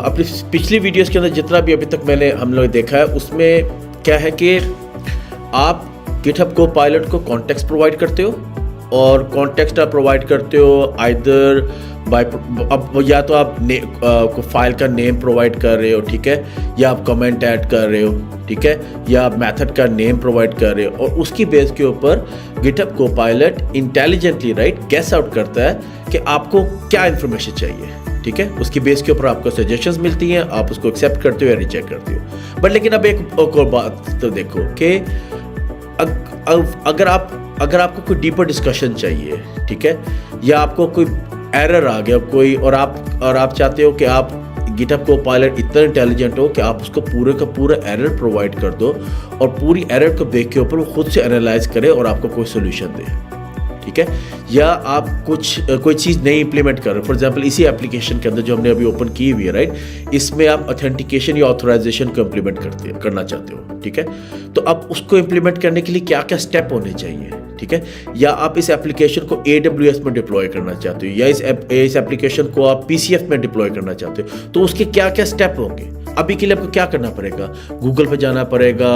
अपनी पिछली वीडियोस के अंदर जितना भी अभी तक हम लोग देखा है उसमें क्या है कि आप गिटहब कोपायलट को कॉन्टेक्स्ट प्रोवाइड करते हो और कॉन्टेक्स्ट आप प्रोवाइड करते हो आइदर बाय, अब या तो आप को फाइल का नेम प्रोवाइड कर रहे हो, ठीक है, या आप कमेंट ऐड कर रहे हो, ठीक है, या आप मेथड का नेम प्रोवाइड कर रहे हो और उसकी बेस के ऊपर GitHub Copilot intelligently right guess out करता है कि आपको क्या इन्फॉर्मेशन चाहिए। ठीक है, उसकी बेस के ऊपर आपको सजेशंस मिलती हैं, आप उसको एक्सेप्ट करते हो या रिजेक्ट करते हो। बट लेकिन अब एक और बात तो देखो कि अगर आपको कोई डीपर डिस्कशन चाहिए, ठीक है, या आपको कोई एरर आ गया कोई और आप चाहते हो कि आप गिटहब कोपायलट इतना इंटेलिजेंट हो कि आप उसको पूरे का पूरा एरर प्रोवाइड कर दो और पूरी एरर को देख के ऊपर वो खुद से एनालाइज करे और आपको कोई सोल्यूशन दे। ठीक है, या आप कोई चीज़ नहीं इंप्लीमेंट कर रहे, फॉर एग्जांपल इसी एप्लीकेशन के अंदर जो हमने अभी ओपन की हुई है, राइट, इसमें आप ऑथेंटिकेशन या ऑथराइजेशन को इंप्लीमेंट करना चाहते हो। ठीक है, तो अब उसको इंप्लीमेंट करने के लिए क्या क्या स्टेप होने चाहिए। ठीक है, या आप इस एप्लीकेशन को AWS में डिप्लॉय करना चाहते हो या इस एप्लीकेशन को आप PCF में डिप्लॉय करना चाहते हो, तो उसके क्या क्या स्टेप होंगे। अभी के लिए आपको क्या करना पड़ेगा, गूगल पे जाना पड़ेगा,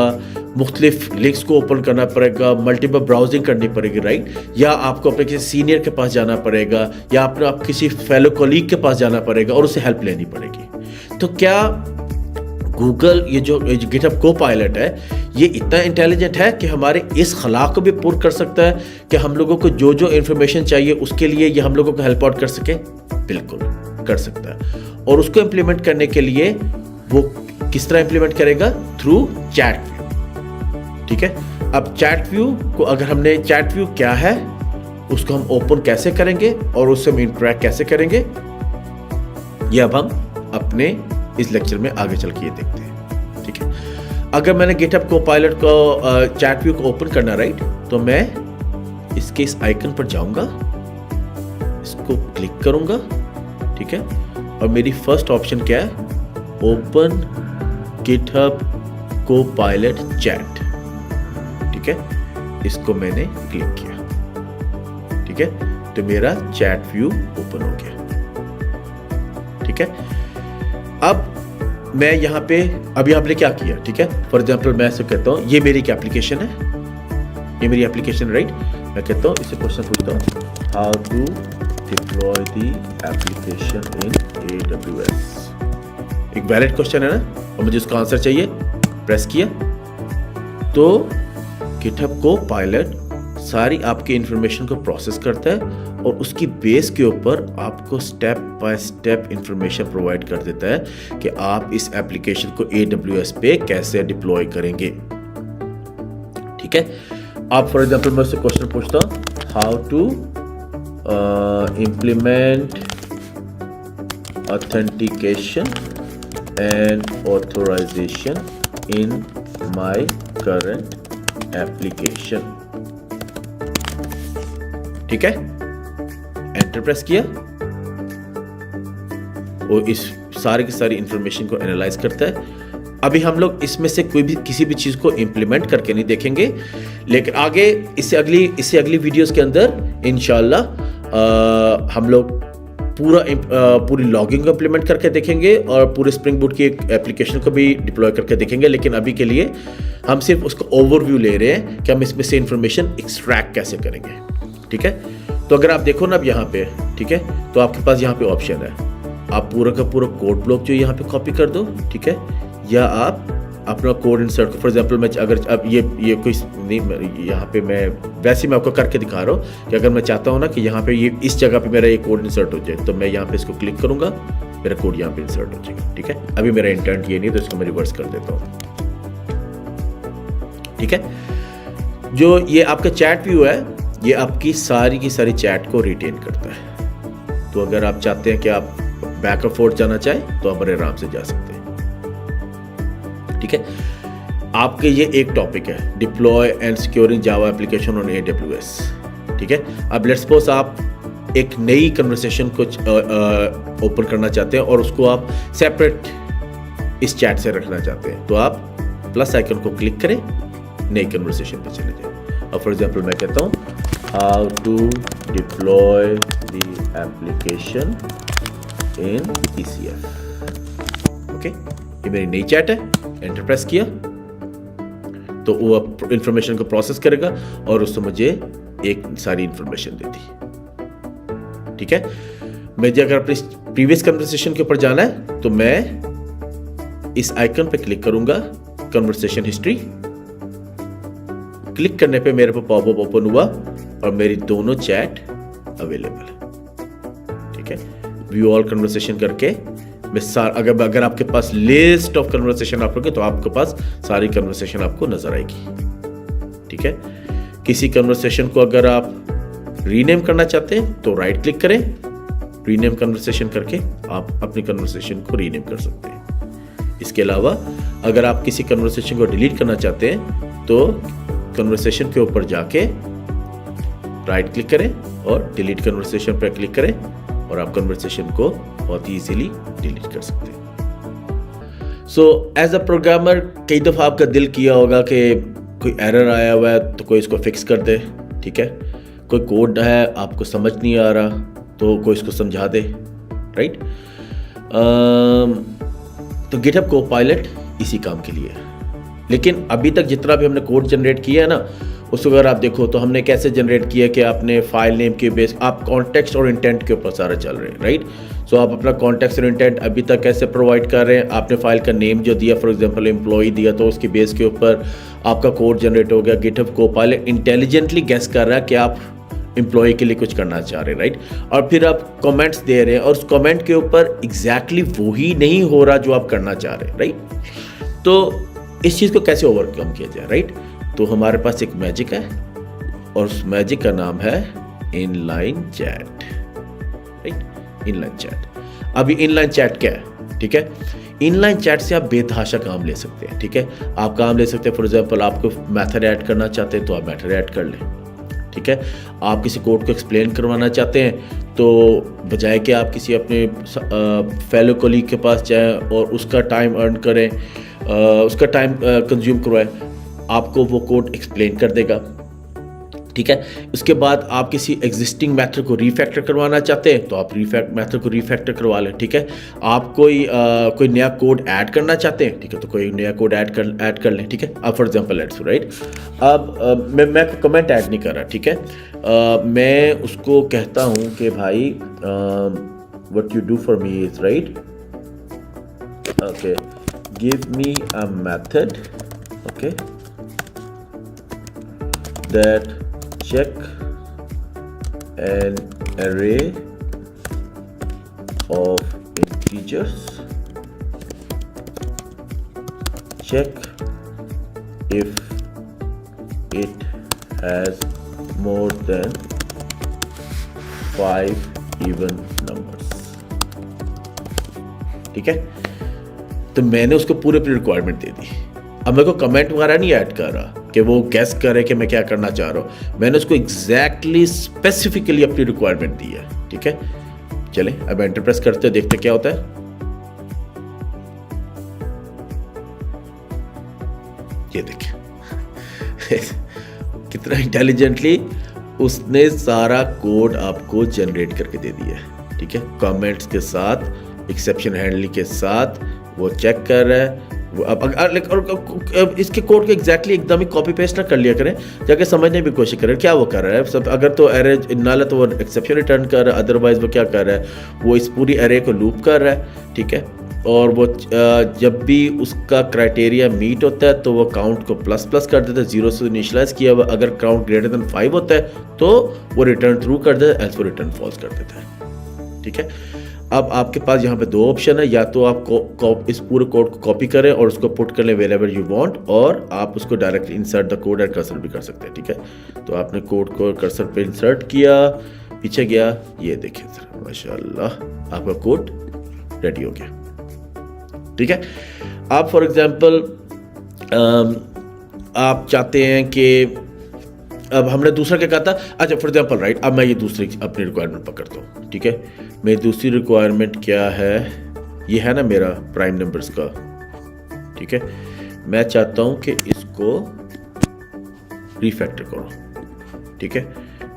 मुख्तलिफ लिंक्स को ओपन करना पड़ेगा, मल्टीपल ब्राउजिंग करनी पड़ेगी, राइट, या आपको अपने किसी सीनियर के पास जाना पड़ेगा या आप किसी फेलो कलीग के पास जाना पड़ेगा और उससे हेल्प लेनी पड़ेगी। तो क्या गूगल ये जो गिटहब कोपायलट है ये इतना इंटेलिजेंट है कि हमारे इस खला को भी पूर्ण कर सकता है कि हम लोगों को जो जो इन्फॉर्मेशन चाहिए उसके लिए ये हम लोगों को हेल्प आउट कर सके? बिल्कुल कर सकता है। और उसको इम्प्लीमेंट करने के लिए वो किस तरह इम्प्लीमेंट करेगा? Through chat view. ठीक है, अब चैट व्यू को अगर हमने चैट व्यू क्या है उसको हम ओपन कैसे करेंगे और उससे हम इंटरेक्ट कैसे करेंगे, ये अब हम अपने इस लेक्चर में आगे चल के ये देखते हैं। ठीक है, अगर मैंने गिटहब कोपायलट को चैट व्यू को ओपन करना, राइट, तो मैं इसके इस आइकन पर जाऊंगा, इसको क्लिक करूंगा, ठीक है, और मेरी फर्स्ट ऑप्शन क्या है? Open GitHub Copilot chat. ठीक है, इसको मैंने क्लिक किया। ठीक है, तो मेरा चैट व्यू ओपन हो गया। ठीक है, अब मैं यहाँ पे अभी आपने क्या किया, ठीक है, फॉर एग्जाम्पल मैं ऐसे कहता हूँ ये मेरी एक एप्लीकेशन है, ये मेरी एप्लीकेशन राइट। मैं कहता हूँ इससे क्वेश्चन पूछता हूँ, how to deploy the application in AWS। एक वैलिड क्वेश्चन है ना, और मुझे उसका आंसर चाहिए। प्रेस किया तो GitHub Copilot सारी आपकी इंफॉर्मेशन को प्रोसेस करता है और उसकी बेस के ऊपर आपको step by step information provide कर देता है कि आप इस एप्लीकेशन को AWS पे कैसे डिप्लॉय करेंगे। ठीक है, आप फॉर एग्जांपल मैं उससे क्वेश्चन पूछता हूँ, how to implement authentication and authorisation in my current application. ठीक है, एंटर प्रेस किया, वो इस सारी की सारी इंफॉर्मेशन को एनालाइज करता है। अभी हम लोग इसमें से कोई भी किसी भी चीज को इंप्लीमेंट करके नहीं देखेंगे, लेकिन आगे इससे अगली वीडियोस के अंदर इंशाल्लाह हम लोग पूरी लॉगिंग को इंप्लीमेंट करके देखेंगे और पूरे स्प्रिंग बूट की एक एप्लीकेशन को भी डिप्लॉय करके देखेंगे। लेकिन अभी के लिए हम सिर्फ उसको ओवरव्यू ले रहे हैं कि हम इसमें से इंफॉर्मेशन एक्सट्रैक्ट कैसे करेंगे। ठीक है, तो अगर आप देखो ना अब यहाँ पे, ठीक है, तो आपके पास यहाँ पे ऑप्शन है, आप पूरा का पूरा कोड ब्लॉक जो यहाँ पे कॉपी कर दो, ठीक है, या आप अपना कोड इंसर्ट फॉर एग्जांपल मैं अगर अब ये कोई नहीं, यहाँ पे मैं वैसे मैं आपको करके दिखा रहा हूँ कि अगर मैं चाहता हूँ ना कि यहाँ पे ये इस जगह पे मेरा ये कोड इंसर्ट हो जाए, तो मैं यहाँ पे इसको क्लिक करूँगा, मेरा कोड यहाँ पे इंसर्ट हो जाएगा। ठीक है, अभी मेरा इंटेंट ये नहीं, तो इसको मैं रिवर्स कर देता हूँ। ठीक है, जो ये आपका चैट व्यू है, ये आपकी सारी की सारी चैट को रिटेन करता है। तो अगर आप चाहते हैं कि आप बैक एंड फोर्थ जाना चाहें तो आप बड़े आराम से जा सकते हैं। ठीक है, आपके ये एक टॉपिक है, deploy and securing Java application on AWS। ठीक है, अब लेट्स सपोज आप एक नई कन्वर्सेशन को ओपन करना चाहते हैं और उसको आप सेपरेट इस चैट से रखना चाहते हैं, तो आप प्लस आइकन को क्लिक करें, नई कन्वर्सेशन पे चले जाएं। अब फॉर एग्जांपल मैं कहता हूँ, how to deploy the application in ECF। Okay, ये मेरी नई चैट है, एंटर प्रेस किया तो वो इंफॉर्मेशन को प्रोसेस करेगा और उससे मुझे एक सारी इंफॉर्मेशन देती। ठीक है, मुझे अगर अपनी प्रीवियस कन्वर्सेशन के ऊपर जाना है तो मैं इस आइकन पे क्लिक करूंगा, कन्वर्सेशन हिस्ट्री। क्लिक करने पे मेरे को पॉपअप ओपन हुआ और मेरी दोनों चैट अवेलेबल है। ठीक है, व्यू ऑल कन्वर्सेशन करके मैं अगर आपके पास लिस्ट ऑफ कन्वर्सेशन आप रखोगे तो आपके पास सारी कन्वर्सेशन आपको नजर आएगी। ठीक है, किसी कन्वर्सेशन को अगर आप रीनेम करना चाहते हैं तो राइट क्लिक करें, रीनेम कन्वर्सेशन करके आप अपनी कन्वर्सेशन को रीनेम कर सकते हैं। इसके अलावा अगर आप किसी कन्वर्सेशन को डिलीट करना चाहते हैं तो कन्वर्सेशन के ऊपर जाके राइट क्लिक करें और डिलीट कन्वर्सेशन पर क्लिक करें और आप कन्वर्सेशन को बहुत ही इजीली डिलीट कर सकते हैं। सो एज अ प्रोग्रामर कई दफ़ा आपका दिल किया होगा कि कोई एरर आया हुआ है तो कोई इसको फिक्स कर दे। ठीक है, कोई कोड है आपको समझ नहीं आ रहा तो कोई इसको समझा दे, राइट। तो GitHub Copilot इसी काम के लिए है। लेकिन अभी तक जितना भी हमने कोड जनरेट किया है ना, उसको अगर आप देखो तो हमने कैसे जनरेट किया कि आपने फाइल नेम के बेस, आप कॉन्टेक्स्ट और इंटेंट के ऊपर सारा चल रहे हैं, राइट। सो आप अपना कॉन्टेक्स्ट और इंटेंट अभी तक कैसे प्रोवाइड कर रहे हैं, आपने फाइल का नेम जो दिया, फॉर एग्जांपल एम्प्लॉय दिया, तो उसके बेस के ऊपर आपका कोड जनरेट हो गया। GitHub Copilot इंटेलिजेंटली गेस कर रहा है कि आप एम्प्लॉय के लिए कुछ करना चाह रहे हैं, राइट। और फिर आप कमेंट्स दे रहे हैं और उस कमेंट के ऊपर एग्जैक्टली वही नहीं हो रहा जो आप करना चाह रहे हैं, राइट। तो इस चीज़ को कैसे ओवरकम किया जाए, राइट। तो हमारे पास एक मैजिक है और उस मैजिक का नाम है inline chat, right. Inline chat. अभी इनलाइन चैट क्या है, ठीक है। इनलाइन चैट से आप बेतहाशा काम ले सकते हैं, ठीक है। आप काम ले सकते हैं, फॉर एग्जांपल आपको मेथड ऐड करना चाहते हैं तो आप मेथड ऐड कर लें, ठीक है। आप किसी कोड को एक्सप्लेन करवाना चाहते हैं तो बजाय कि आप किसी अपने फेलो कोलीग के पास जाएं और उसका टाइम अर्न करें, उसका टाइम कंज्यूम करवाएं, आपको वो कोड एक्सप्लेन कर देगा। ठीक है। उसके बाद आप किसी एग्जिस्टिंग मेथड को रीफैक्टर करवाना चाहते हैं तो आप मेथड को रीफैक्टर करवा लें, ठीक है। आप कोई नया कोड ऐड करना चाहते हैं, ठीक है, तो कोई नया कोड ऐड कर लें, ठीक है। अब फॉर एग्जांपल लेट्स राइट, अब मैं कमेंट ऐड नहीं कर रहा, ठीक है। मैं उसको कहता हूँ कि भाई what you do for me is right, okay, give me a method, okay, that check an array of integers, check if it has more than 5 even numbers, ठीक है। तो मैंने उसको पूरी रिक्वायरमेंट दे दी। अब मेरे को कमेंट वगैरह नहीं ऐड कर रहा कि वो गैस करे कि मैं क्या करना चाह रहा हूँ, मैंने उसको एग्जैक्टली स्पेसिफिकली अपनी रिक्वायरमेंट दी है, ठीक है। चलें अब एंटर प्रेस करते हैं, देखते क्या होता है। ये देखिए कितना इंटेलिजेंटली उसने सारा कोड आपको जनरेट करके दे दिया है, ठीक है। कमेंट्स के साथ, एक्सेप्शन हैंडलिंग के साथ वो चेक कर रहा है। अब इसके कोड को एग्जैक्टली एकदम ही कॉपी पेस्ट ना कर लिया करें, जाके समझने की कोशिश करें क्या वो कर रहा है। सब अगर तो एरे नाल है तो वो एक्सेप्शन रिटर्न कर रहा है, अदरवाइज वो क्या कर रहा है, वो इस पूरी एरे को लूप कर रहा है, ठीक है। और वो जब भी उसका क्राइटेरिया मीट होता है तो वो काउंट को प्लस प्लस कर देता है, 0 से इनिशियलाइज किया हुआ। अगर काउंट ग्रेटर देन 5 होता है तो वो रिटर्न थ्रू कर देता है, एल्स वो रिटर्न फॉल्स कर देता है, ठीक है। अब आपके पास यहाँ पे 2 ऑप्शन है, या तो आप इस पूरे कोड को कॉपी करें और उसको पुट कर लें वेरेवर यू वांट, और आप उसको directly insert the code and cursor भी कर सकते हैं, ठीक है। तो आपने कोड को कर्सर पे इंसर्ट किया, पीछे गया, ये देखिए सर माशाल्लाह आपका कोड रेडी हो गया, ठीक है। आप फॉर एग्जांपल आप चाहते हैं कि अब हमने दूसरा क्या कहा था, अच्छा फॉर एग्जांपल राइट, अब मैं ये दूसरी अपनी रिक्वायरमेंट पकड़ता हूँ, ठीक है। मेरी दूसरी रिक्वायरमेंट क्या है, ये है ना मेरा प्राइम नंबर्स का, ठीक है। मैं चाहता हूँ कि इसको रीफैक्टर करो, ठीक है।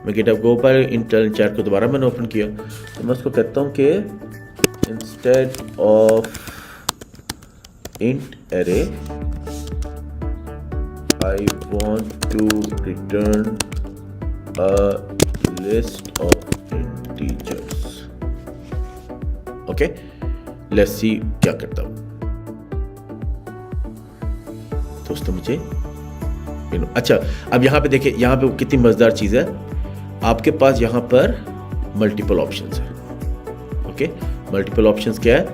मैं गिटहब कोपायलट इंटेल चैट को दोबारा मैंने ओपन किया, तो मैं उसको कहता हूँ कि instead of int array I want to return a list of integers. Okay, let's see क्या करता हूँ दोस्तों। मुझे अच्छा, अब यहाँ पे देखिए, यहाँ पे कितनी मजेदार चीज है, आपके पास यहाँ पर मल्टीपल ऑप्शंस है, ओके। मल्टीपल ऑप्शंस क्या है,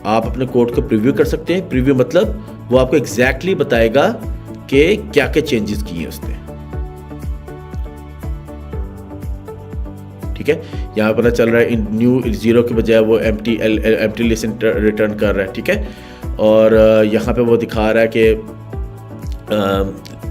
आप अपने कोड को प्रीव्यू कर सकते हैं। प्रीव्यू मतलब वो आपको एग्जैक्टली बताएगा कि क्या क्या चेंजेस किए उसने, ठीक है। यहां पता चल रहा है इन न्यू 0 के बजाय वो एम्प्टी लिस्ट रिटर्न कर रहा है, ठीक है। और यहाँ पे वो दिखा रहा है कि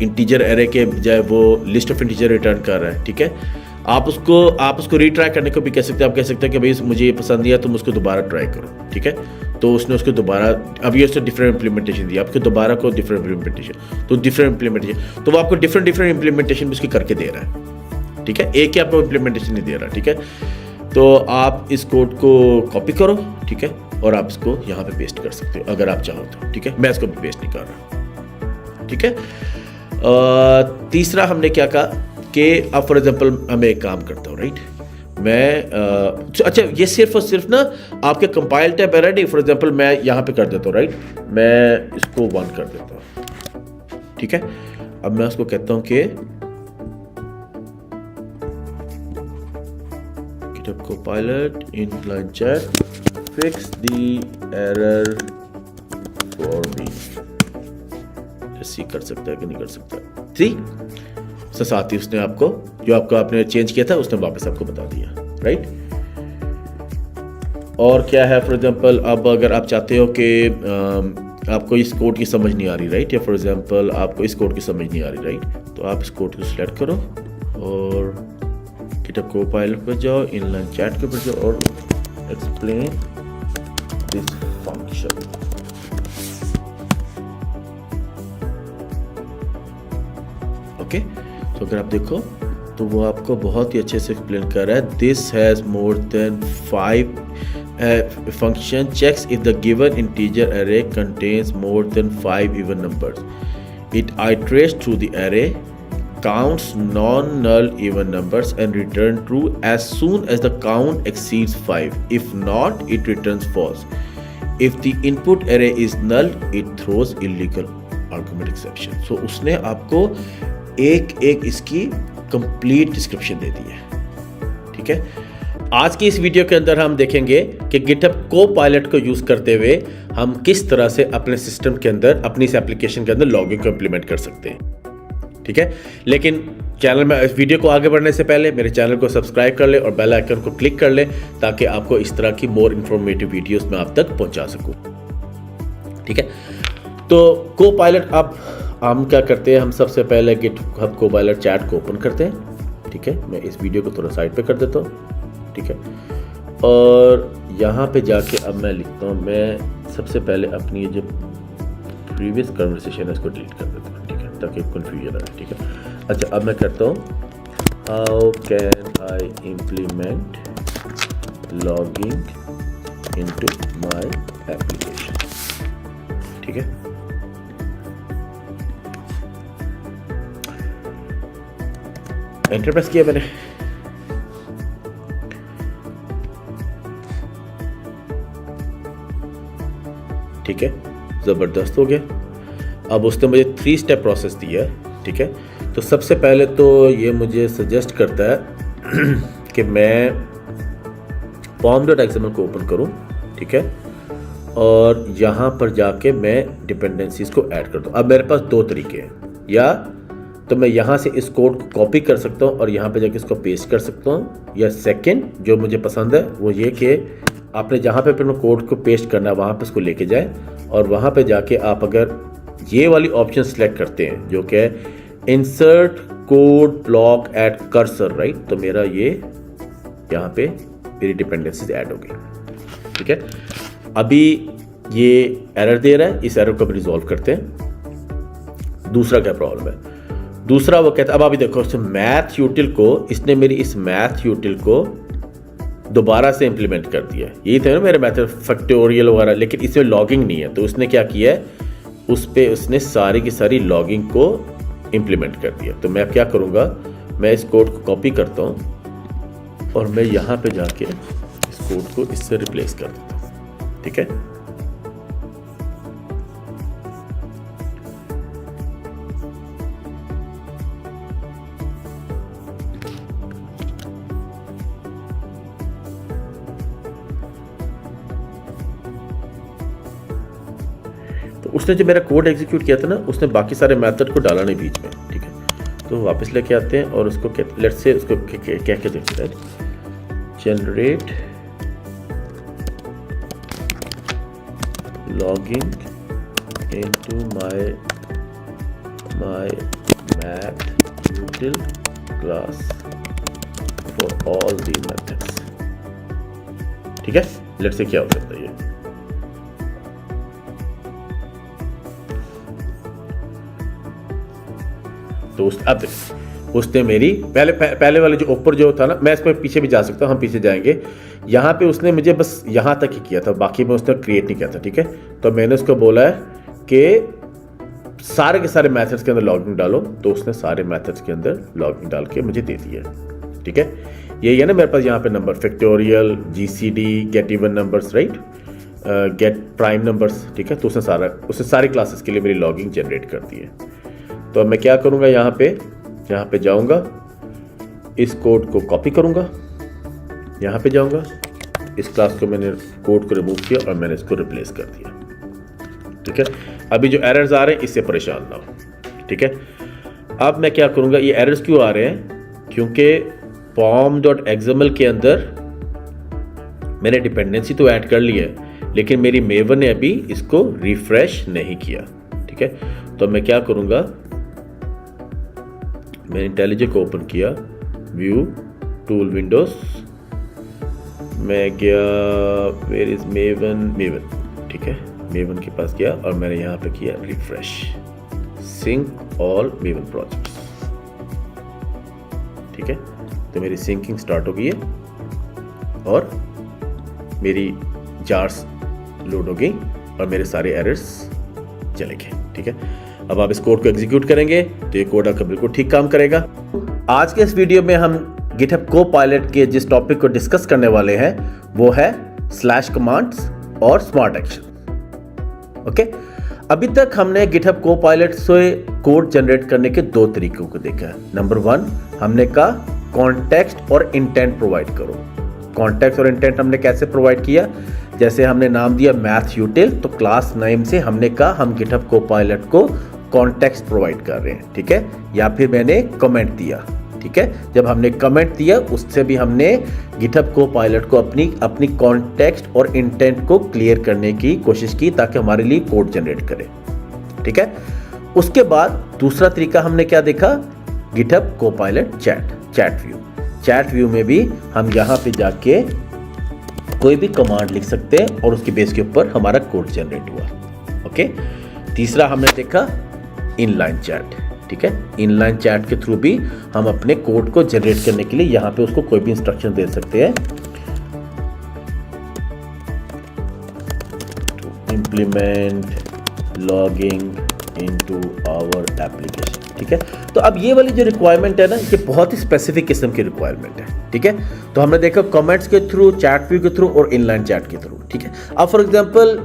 इंटीजर एरे के बजाय वो लिस्ट ऑफ इंटीजर रिटर्न कर रहा है, ठीक है। आप उसको रीट्राई करने को भी कह सकते हैं। आप कह सकते हैं कि भाई मुझे ये पसंद नहीं है, तुम उसको दोबारा ट्राई करो, ठीक है। तो उसने उसको दोबारा, अब ये उसने डिफरेंट इंप्लीमेंटेशन दी, आपको दोबारा को डिफरेंट इंप्लीमेंटेशन, तो डिफरेंट इंप्लीमेंटेशन, तो वो आपको डिफरेंट इंप्लीमेंटेशन भी उसकी करके दे रहा है, ठीक है। एक ही आपको इंप्लीमेंटेशन नहीं दे रहा, ठीक है। तो आप इस कोड को कॉपी करो, ठीक है, और आप इसको यहाँ पे पेस्ट कर सकते हो अगर आप चाहो तो, ठीक है। मैं इसको भी पेस्ट नहीं कर रहा, ठीक है। तीसरा हमने क्या कहा कि अब फॉर एग्जांपल मैं एक काम करता हूँ, राइट, मैं अच्छा ये सिर्फ और सिर्फ ना आपके कंपाइल टैब है, रेडी। फॉर एग्जांपल मैं यहाँ पे कर देता हूँ, राइट, मैं इसको 1 कर देता हूँ, ठीक है। अब मैं उसको कहता हूँ कि GitHub Copilot inline chat fix the error for me, ऐसी कर सकता है कि नहीं कर सकता, ठीक। साथ ही उसने आपको जो आपने चेंज किया था उसने वापस आपको बता दिया, राइट। और क्या है, फॉर एग्जांपल अब अगर आप चाहते हो कि आपको इस कोड की समझ नहीं आ रही, राइट, या फॉर एग्जांपल आपको इस कोड की समझ नहीं आ रही, राइट, तो आप इस कोड को सिलेक्ट करो और GitHub Copilot पर जाओ, इनलाइन चैट के ऊपर जाओ और एक्सप्लेन दिस फंक्शन, ओके। तो अगर आप देखो तो वो आपको बहुत ही अच्छे से एक्सप्लेन कर रहा है। This has more than 5 function checks if the given integer array contains more than 5 even numbers. It iterates through the array, counts non-null even numbers and return true as soon as the count exceeds 5. If not, it returns false. If the input array is null, it throws illegal argument exception. So उसने आपको एक इसकी complete description दे दी है। ठीक है, आज की इस वीडियो के अंदर हम देखेंगे कि गिटहब कोपायलट को यूज़ करते हुए हम किस तरह से अपने सिस्टम के अंदर, अपनी इस एप्लीकेशन के अंदर लॉगिंग को इम्प्लीमेंट कर सकते हैं। ठीक है, लेकिन चैनल में इस वीडियो को आगे बढ़ने से पहले मेरे चैनल को सब्सक्राइब कर ले और बेल आइकन को क्लिक कर ले ताकि आपको इस तरह की मोर इन्फॉर्मेटिव वीडियोस मैं आप तक पहुंचा सकूं। ठीक है, तो कोपायलट अब हम क्या करते हैं, हम सबसे पहले गिटहब कोपायलट चैट को ओपन करते हैं। ठीक है, मैं इस वीडियो को थोड़ा साइड पे कर देता हूँ। ठीक है, और यहाँ पे जाके अब मैं लिखता हूँ, मैं सबसे पहले अपनी जो प्रीवियस कन्वर्सेशन है इसको डिलीट कर देता हूँ। ठीक है, ताकि कन्फ्यूजन आए। ठीक है, अच्छा अब मैं करता हूँ how can I implement logging into my application. ठीक है, एंटर प्रेस किया मैंने। ठीक है, ज़बरदस्त हो गया। अब उसने मुझे 3 स्टेप प्रोसेस दिया है। ठीक है, तो सबसे पहले तो ये मुझे सजेस्ट करता है कि मैं pom.xml को ओपन करूं। ठीक है, और यहाँ पर जाके मैं डिपेंडेंसीज को ऐड कर दूँ। अब मेरे पास 2 तरीके हैं, या तो मैं यहाँ से इस कोड को कॉपी कर सकता हूँ और यहाँ पे जाके इसको पेस्ट कर सकता हूँ, या सेकंड जो मुझे पसंद है वो ये कि आपने जहाँ पे अपने कोड को पेस्ट करना है वहाँ पे इसको लेके जाए और वहाँ पे जाके आप अगर ये वाली ऑप्शन सेलेक्ट करते हैं जो कि insert code block at cursor, right, तो मेरा ये यहाँ पे मेरी डिपेंडेंसीज ऐड हो गई। ठीक है, अभी ये एरर दे रहा है, इस एरर को रिजॉल्व करते हैं। दूसरा क्या प्रॉब्लम है, दूसरा वो कहता है, अब अभी देखो मैथ यूटिल को इसने मेरी इस मैथ यूटिल को दोबारा से इंप्लीमेंट कर दिया है। यही थे ना मेरे मेथड फैक्टोरियल वगैरह, लेकिन इसमें लॉगिंग नहीं है। तो उसने क्या किया है, उस पर उसने सारी की सारी लॉगिंग को इंप्लीमेंट कर दिया। तो मैं क्या करूँगा, मैं इस कोड को कॉपी करता हूँ और मैं यहाँ पे जाके इस कोड को इससे रिप्लेस कर देता हूँ। ठीक है, तो उसने जो मेरा कोड एग्जीक्यूट किया था ना, उसने बाकी सारे मेथड को डाला नहीं बीच में। ठीक है, तो वापस लेके आते हैं और उसको लेट्स से उसको क्या क्या देखते हैं, generate logging into my math यूटिल class for all the methods. ठीक है, लेट्स से क्या हो सकता है ये, तो अब उसने मेरी पहले वाले जो ऊपर जो था ना, मैं इस पर पीछे भी जा सकता हूँ, हम पीछे जाएंगे। यहाँ पे उसने मुझे बस यहाँ तक ही किया था, बाकी में उसने क्रिएट नहीं किया था। ठीक है, तो मैंने उसको बोला है कि सारे के सारे मेथड्स के अंदर लॉगिंग डालो, तो उसने सारे मेथड्स के अंदर लॉगिंग डाल के मुझे दे दिया। ठीक है, यही है ना मेरे पास यहाँ पे number factorial, GCD, get even numbers, right, get prime numbers. ठीक है, तो उसने सारी क्लासेस के लिए मेरी लॉगिंग जनरेट कर दी है। तो अब मैं क्या करूँगा, यहाँ पे जाऊँगा, इस कोड को कॉपी करूँगा, यहाँ पे जाऊँगा, इस क्लास को मैंने कोड को रिमूव किया और मैंने इसको रिप्लेस कर दिया। ठीक है, अभी जो एरर्स आ रहे हैं इससे परेशान ना हो। ठीक है, अब मैं क्या करूँगा, ये एरर्स क्यों आ रहे हैं, क्योंकि pom.xml के अंदर मैंने डिपेंडेंसी तो ऐड कर ली है, लेकिन मेरी मेवन ने अभी इसको रिफ्रेश नहीं किया। ठीक है, तो मैं क्या करूँगा, मैंने इंटेलिजे को ओपन किया, व्यू टूल विंडोज, मैं गया वेयर इज मेवन। ठीक है, मेवन के पास गया और मैंने यहाँ पे किया refresh, sync all Maven projects. ठीक है। तो मेरी सिंकिंग स्टार्ट हो गई है और मेरी जार्स लोड हो गई और मेरे सारे एरर्स चले गए, ठीक है। अब आप इस कोड को एग्जीक्यूट करेंगे तो ये कोड आपका बिल्कुल ठीक काम करेगा। आज के इस वीडियो में हम गिटहब कोपायलट के जिस टॉपिक को डिस्कस करने वाले हैं वो है स्लैश कमांड्स और स्मार्ट एक्शन। ओके, अभी तक हमने गिटहब कोपायलट से कोड जनरेट करने के दो तरीकों को देखा है। नंबर 1 हमने कहा कॉन्टेक्स्ट और इंटेंट प्रोवाइड करो। कॉन्टेक्स्ट और इंटेंट हमने कैसे प्रोवाइड किया, जैसे हमने नाम दिया मैथ यूटिल, तो क्लास नेम से हमने कहा हम गिटहब कोपायलट को कॉन्टेक्स्ट प्रोवाइड कर रहे हैं, ठीक है। या फिर मैंने कमेंट दिया, ठीक है। जब हमने कमेंट दिया उससे भी हमने गिटहब कोपायलट को अपनी कॉन्टेक्स्ट और इंटेंट को क्लियर करने की कोशिश की ताकि हमारे लिए कोड जनरेट करे, ठीक है। उसके बाद दूसरा तरीका हमने क्या देखा, GitHub Copilot chat view. Chat view में भी हम यहाँ पे जाके कोई भी कमांड लिख सकते हैं और उसके बेस के ऊपर हमारा कोड जनरेट हुआ। ओके, तीसरा हमने देखा इनलाइन चैट, ठीक है। इनलाइन चैट के थ्रू भी हम अपने कोड को जनरेट करने के लिए यहाँ पे उसको कोई भी इंस्ट्रक्शन दे सकते हैं। Implement logging into our application, ठीक है। तो अब ये वाली जो रिक्वायरमेंट है ना, ये बहुत ही स्पेसिफिक किस्म की रिक्वायरमेंट है, ठीक है। तो हमने देखा कमेंट्स के थ्रू, चैट व्यू के थ्रू और इनलाइन चैट के थ्रू, ठीक है। अब फॉर एग्जांपल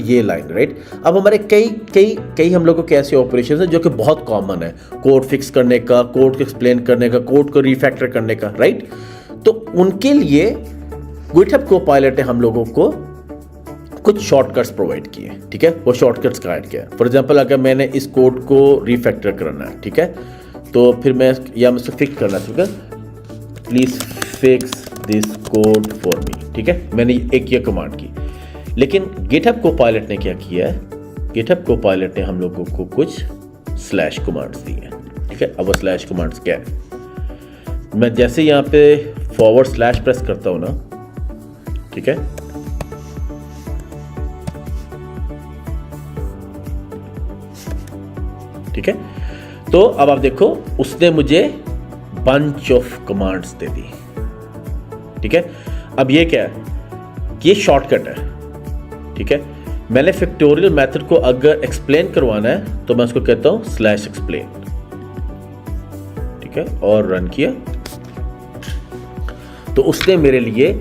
ये लाइन, राइट। अब हमारे कई हम लोगों के ऐसे ऑपरेशन हैं जो कि बहुत कॉमन है, कोड फिक्स करने का, कोड को एक्सप्लेन करने का, कोड को रिफैक्टर करने का, राइट। तो उनके लिए गिटहब कोपायलट ने हम लोगों को कुछ शॉर्टकट्स प्रोवाइड किए, ठीक है। वो शॉर्टकट्स का ऐड किया। फॉर एग्जांपल अगर मैंने इस कोड को रिफैक्टर करना है, ठीक है, तो फिर मैं इसको फिक्स करना चाहिए, please fix this code for me, ठीक है। मैंने एक ये कमांड की, लेकिन गिटहब कोपायलट ने क्या किया है, गिटहब कोपायलट ने हम लोगों को कुछ स्लैश कमांड्स दी है, ठीक है। अब वो स्लैश कमांड्स क्या है, मैं जैसे यहाँ पे फॉरवर्ड स्लैश प्रेस करता हूँ ना, ठीक है, ठीक है। तो अब आप देखो उसने मुझे बंच ऑफ कमांड्स दे दी, ठीक है। अब ये क्या है, ये शॉर्टकट है, ठीक है। मैंने फैक्टोरियल मेथड को अगर एक्सप्लेन करवाना है तो मैं उसको कहता हूं स्लैश एक्सप्लेन, ठीक है, और रन किया तो उसने मेरे लिए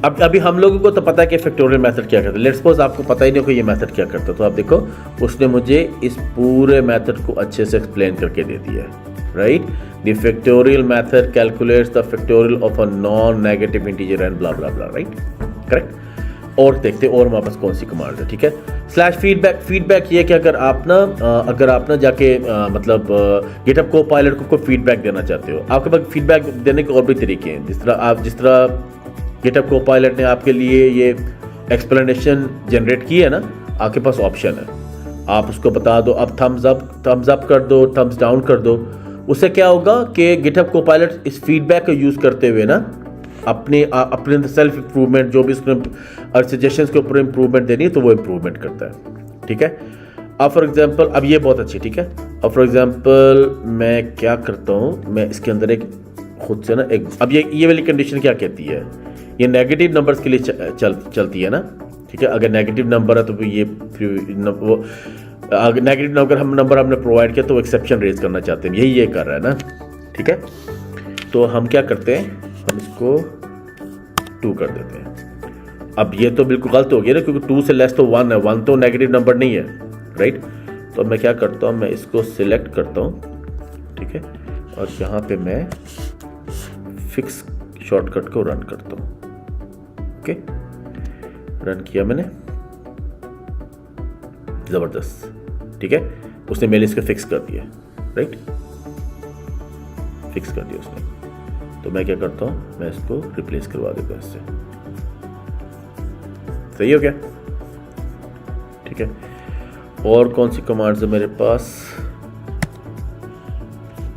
अभी हम लोगों को तो पता है कि फैक्टोरियल मेथड क्या करता है। लेट्स सपोज आपको पता ही नहीं कि ये मेथड क्या करता है, तो आप देखो उसने मुझे इस पूरे मेथड को अच्छे से एक्सप्लेन करके दे दिया है, right. The factorial method calculates the factorial of a non negative integer and blah blah blah, right, correct. और देखते हैं और हमारे पास कौन सी कमांड है, ठीक है। स्लैश फीडबैक ये कि अगर आप ना जाके मतलब गिटहब कोपायलट को कोई फीडबैक देना चाहते हो, आपके पास फीडबैक देने के और भी तरीके हैं। जिस तरह गिटहब कोपायलट ने आपके लिए ये एक्सप्लेनेशन जनरेट की है ना, आपके पास ऑप्शन है, आप उसको बता दो, अब थम्स अप कर दो, थम्स डाउन कर दो। उससे क्या होगा कि गिटहब कोपायलट इस फीडबैक को यूज़ करते हुए ना अपने सेल्फ इंप्रूवमेंट, जो भी उसने सजेशंस के ऊपर इंप्रूवमेंट देनी है तो वो इंप्रूवमेंट करता है, ठीक है। अब फॉर एग्जांपल, अब ये बहुत अच्छी, ठीक है। अब फॉर एग्जांपल मैं क्या करता हूँ, मैं इसके अंदर एक खुद से ना अब ये वाली कंडीशन क्या कहती है, ये नेगेटिव नंबर्स के लिए चलती है ना, ठीक है। अगर नेगेटिव नंबर है तो ये अगर नेगेटिव नंबर हमने प्रोवाइड किया तो वो एक्सेप्शन रेज करना चाहते हैं, यही ये कर रहा है ना, ठीक है। तो हम क्या करते हैं, हम इसको 2 कर देते हैं। अब ये तो बिल्कुल गलत हो गया ना, क्योंकि 2 से लेस तो 1 है, 1 तो नेगेटिव नंबर नहीं है, राइट। तो मैं क्या करता हूँ, मैं इसको सिलेक्ट करता हूँ, ठीक है, और यहाँ पे मैं फिक्स शॉर्टकट को रन करता हूँ। ओके, रन किया मैंने, जबरदस्त, ठीक है। उसने मेरे इसको फिक्स कर दिया, राइट, फिक्स कर दिया उसने। तो मैं क्या करता हूँ, मैं इसको रिप्लेस करवा देता हूँ इससे। सही हो गया, ठीक है। और कौन सी कमांड्स है मेरे पास,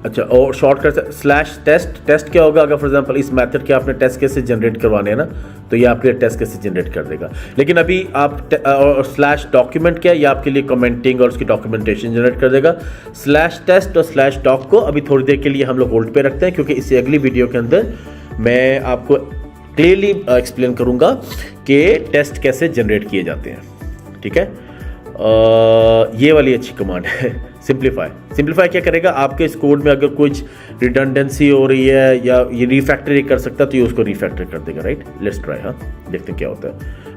अच्छा, और शॉर्टकट स्लैश टेस्ट, टेस्ट क्या होगा? अगर फॉर एग्जांपल इस मेथड के आपने टेस्ट केसेस जनरेट करवाने हैं ना, तो ये आपके लिए टेस्ट केसेस जनरेट कर देगा। लेकिन अभी आप और स्लैश डॉक्यूमेंट क्या है, ये आपके लिए कमेंटिंग और उसकी डॉक्यूमेंटेशन जनरेट कर देगा। स्लैश टेस्ट और स्लैश डॉक को अभी थोड़ी देर के लिए हम लोग होल्ड पे रखते हैं, क्योंकि इससे अगली वीडियो के अंदर मैं आपको क्लियरली एक्सप्लेन करूंगा कि टेस्ट कैसे जनरेट किए जाते हैं। ठीक है, ये वाली अच्छी कमांड है सिंप्लीफाई। सिंप्लीफाई क्या करेगा? आपके इस कोड में अगर कुछ रिडंडेंसी हो रही है या ये रिफैक्टर कर सकता है तो ये उसको रिफैक्टर कर देगा, राइट। लेट्स ट्राई, हाँ देखते हैं क्या होता है।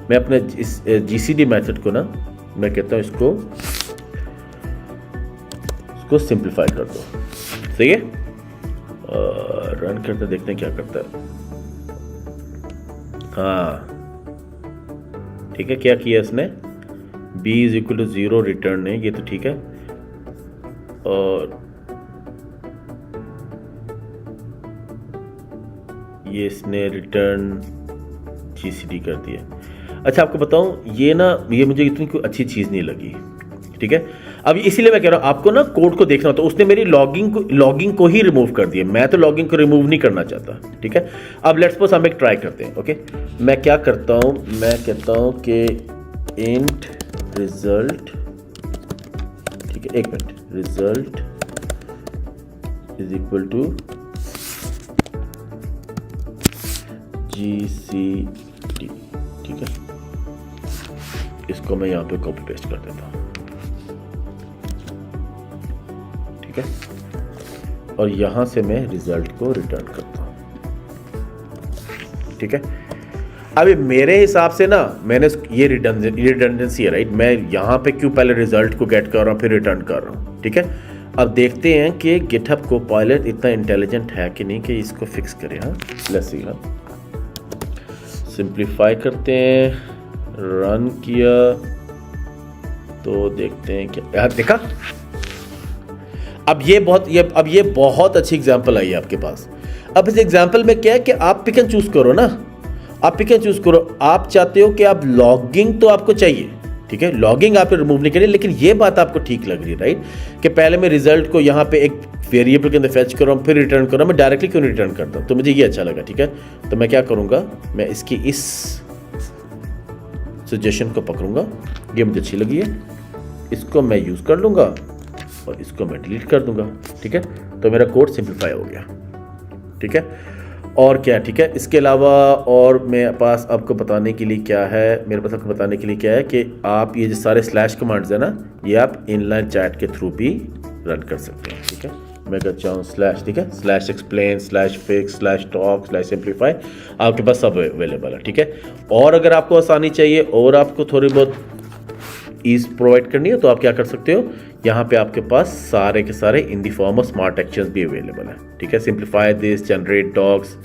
मैं अपने इस GCD मेथड को ना, मैं कहता हूँ इसको सिंप्लीफाई कर दो, सही है। रन करते देखते हैं क्या करता है। हाँ ठीक है, क्या किया इसने? b = 0 रिटर्न नहीं, ये तो ठीक है। और ये इसने रिटर्न GCD कर दिया। अच्छा आपको बताऊं, ये ना, ये मुझे इतनी कोई अच्छी चीज़ नहीं लगी। ठीक है, अब इसीलिए मैं कह रहा हूं आपको ना कोड को देखना। तो उसने मेरी लॉगिंग को ही रिमूव कर दिया। मैं तो लॉगिंग को रिमूव नहीं करना चाहता। ठीक है, अब लेट्स सपोज हम एक ट्राई करते हैं। ओके, मैं क्या करता हूं, मैं कहता हूं कि इंट रिजल्ट, ठीक है, एक मिनट, रिजल्ट = GCD। ठीक है, इसको मैं यहां पे कॉपी पेस्ट कर देता हूं। ठीक है, और यहां से मैं रिजल्ट को रिटर्न करता हूं। ठीक है, अभी मेरे हिसाब से ना, मैंने ये रिडंडेंसी है, राइट। मैं यहां पे क्यों पहले रिजल्ट को गेट कर रहा हूं फिर रिटर्न कर रहा हूं। ठीक है, अब देखते हैं कि GitHub Copilot इतना इंटेलिजेंट है कि नहीं कि इसको फिक्स करे। हाँ लेट्स सी, हाँ सिंप्लीफाई करते हैं, रन किया तो देखते हैं क्या यार, देखा। अब ये बहुत अच्छी एग्जांपल आई है आपके पास। अब इस एग्जांपल में क्या है कि आप पिक एंड चूज करो ना, आप पिक एंड चूज करो। आप चाहते हो कि आप लॉगिंग तो आपको चाहिए, ठीक है, लॉगिंग आप रिमूव नहीं करें, लेकिन ये बात आपको ठीक लग रही है, राइट, कि पहले मैं रिजल्ट को यहाँ पे एक वेरिएबल के अंदर फेच कर रहा हूँ फिर रिटर्न कर रहा हूँ। मैं डायरेक्टली क्यों रिटर्न करता हूँ? तो मुझे ये अच्छा लगा। ठीक है, तो मैं क्या करूँगा, मैं इसकी इस सजेशन को पकड़ूंगा, ये मुझे अच्छी लगी है, इसको मैं यूज़ कर लूँगा और इसको मैं डिलीट कर दूंगा। ठीक है, तो मेरा कोड सिंप्लीफाई हो गया। ठीक है, और क्या, ठीक है, इसके अलावा और मेरे पास आपको बताने के लिए क्या है, कि आप ये जो सारे स्लैश कमांड्स है ना, ये आप इनलाइन चैट के थ्रू भी रन कर सकते हैं। ठीक है, मैं कर चाहूँ स्लैश, ठीक है, slash explain, slash fix, slash talk, slash simplify, आपके पास सब अवेलेबल है। ठीक है, और अगर आपको आसानी चाहिए और आपको थोड़ी बहुत ईज प्रोवाइड करनी है तो आप क्या कर सकते हो, यहाँ पे आपके पास सारे के सारे in the form of smart actions भी अवेलेबल है। ठीक है, सिंप्लीफाई दिस, जनरेट डॉक्स।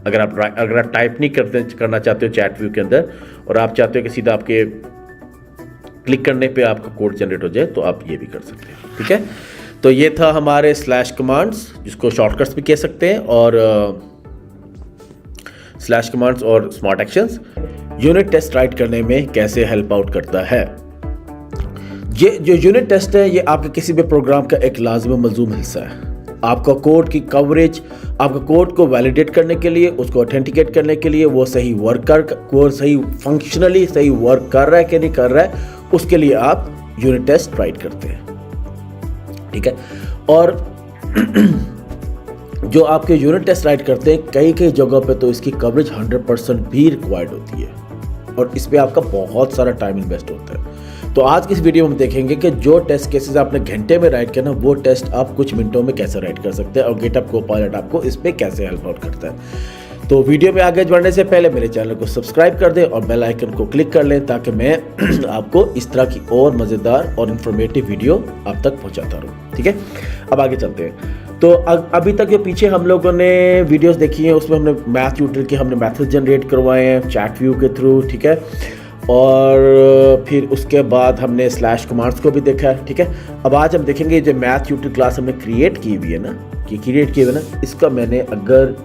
अगर आप टाइप नहीं करना चाहते हो चैट व्यू के अंदर और आप चाहते हो कि सीधा आपके क्लिक करने पे आपका कोड जनरेट हो जाए, तो आप ये भी कर सकते हो। ठीक है, तो ये था हमारे स्लैश कमांड्स, जिसको शॉर्टकट्स भी कह सकते हैं, और स्लैश कमांड्स और smart actions unit test write करने में कैसे हेल्प आउट करता है। ये जो यूनिट टेस्ट है, ये आपके किसी भी प्रोग्राम का एक लाज़िम मलज़ूम हिस्सा है। आपका कोड की कवरेज, आपका कोड को वैलिडेट करने के लिए, उसको ऑथेंटिकेट करने के लिए, वो सही फंक्शनली सही वर्क कर रहा है कि नहीं कर रहा है, उसके लिए आप यूनिट टेस्ट राइट करते हैं। ठीक है, और जो आपके यूनिट टेस्ट राइट करते हैं, कई जगहों पे तो इसकी कवरेज 100% भी रिक्वायर्ड होती है और इस पे आपका बहुत सारा टाइम इन्वेस्ट होता है। तो आज की इस वीडियो में हम देखेंगे कि जो टेस्ट केसेस आपने घंटे में राइट किया ना, वो टेस्ट आप कुछ मिनटों में कैसे राइट कर सकते हैं और GitHub Copilot आपको इस पे कैसे हेल्प आउट करता है। तो वीडियो में आगे बढ़ने से पहले मेरे चैनल को सब्सक्राइब कर दें और बेल आइकन को क्लिक कर लें, ताकि मैं आपको इस तरह की और मज़ेदार और इन्फॉर्मेटिव वीडियो आप तक पहुँचाता रहूँ। ठीक है, अब आगे चलते हैं। तो अभी तक जो पीछे हम लोगों ने वीडियोस देखी हैं, उसमें हमने मैथ ट्यूटर के हमने मैथड जनरेट करवाए हैं चैट व्यू के थ्रू। ठीक है, और फिर उसके बाद हमने स्लैश कमांड्स को भी देखा है। ठीक है, अब आज हम देखेंगे जो मैथ ट्यूटर क्लास हमने क्रिएट की हुई है ना, इसका मैंने अगर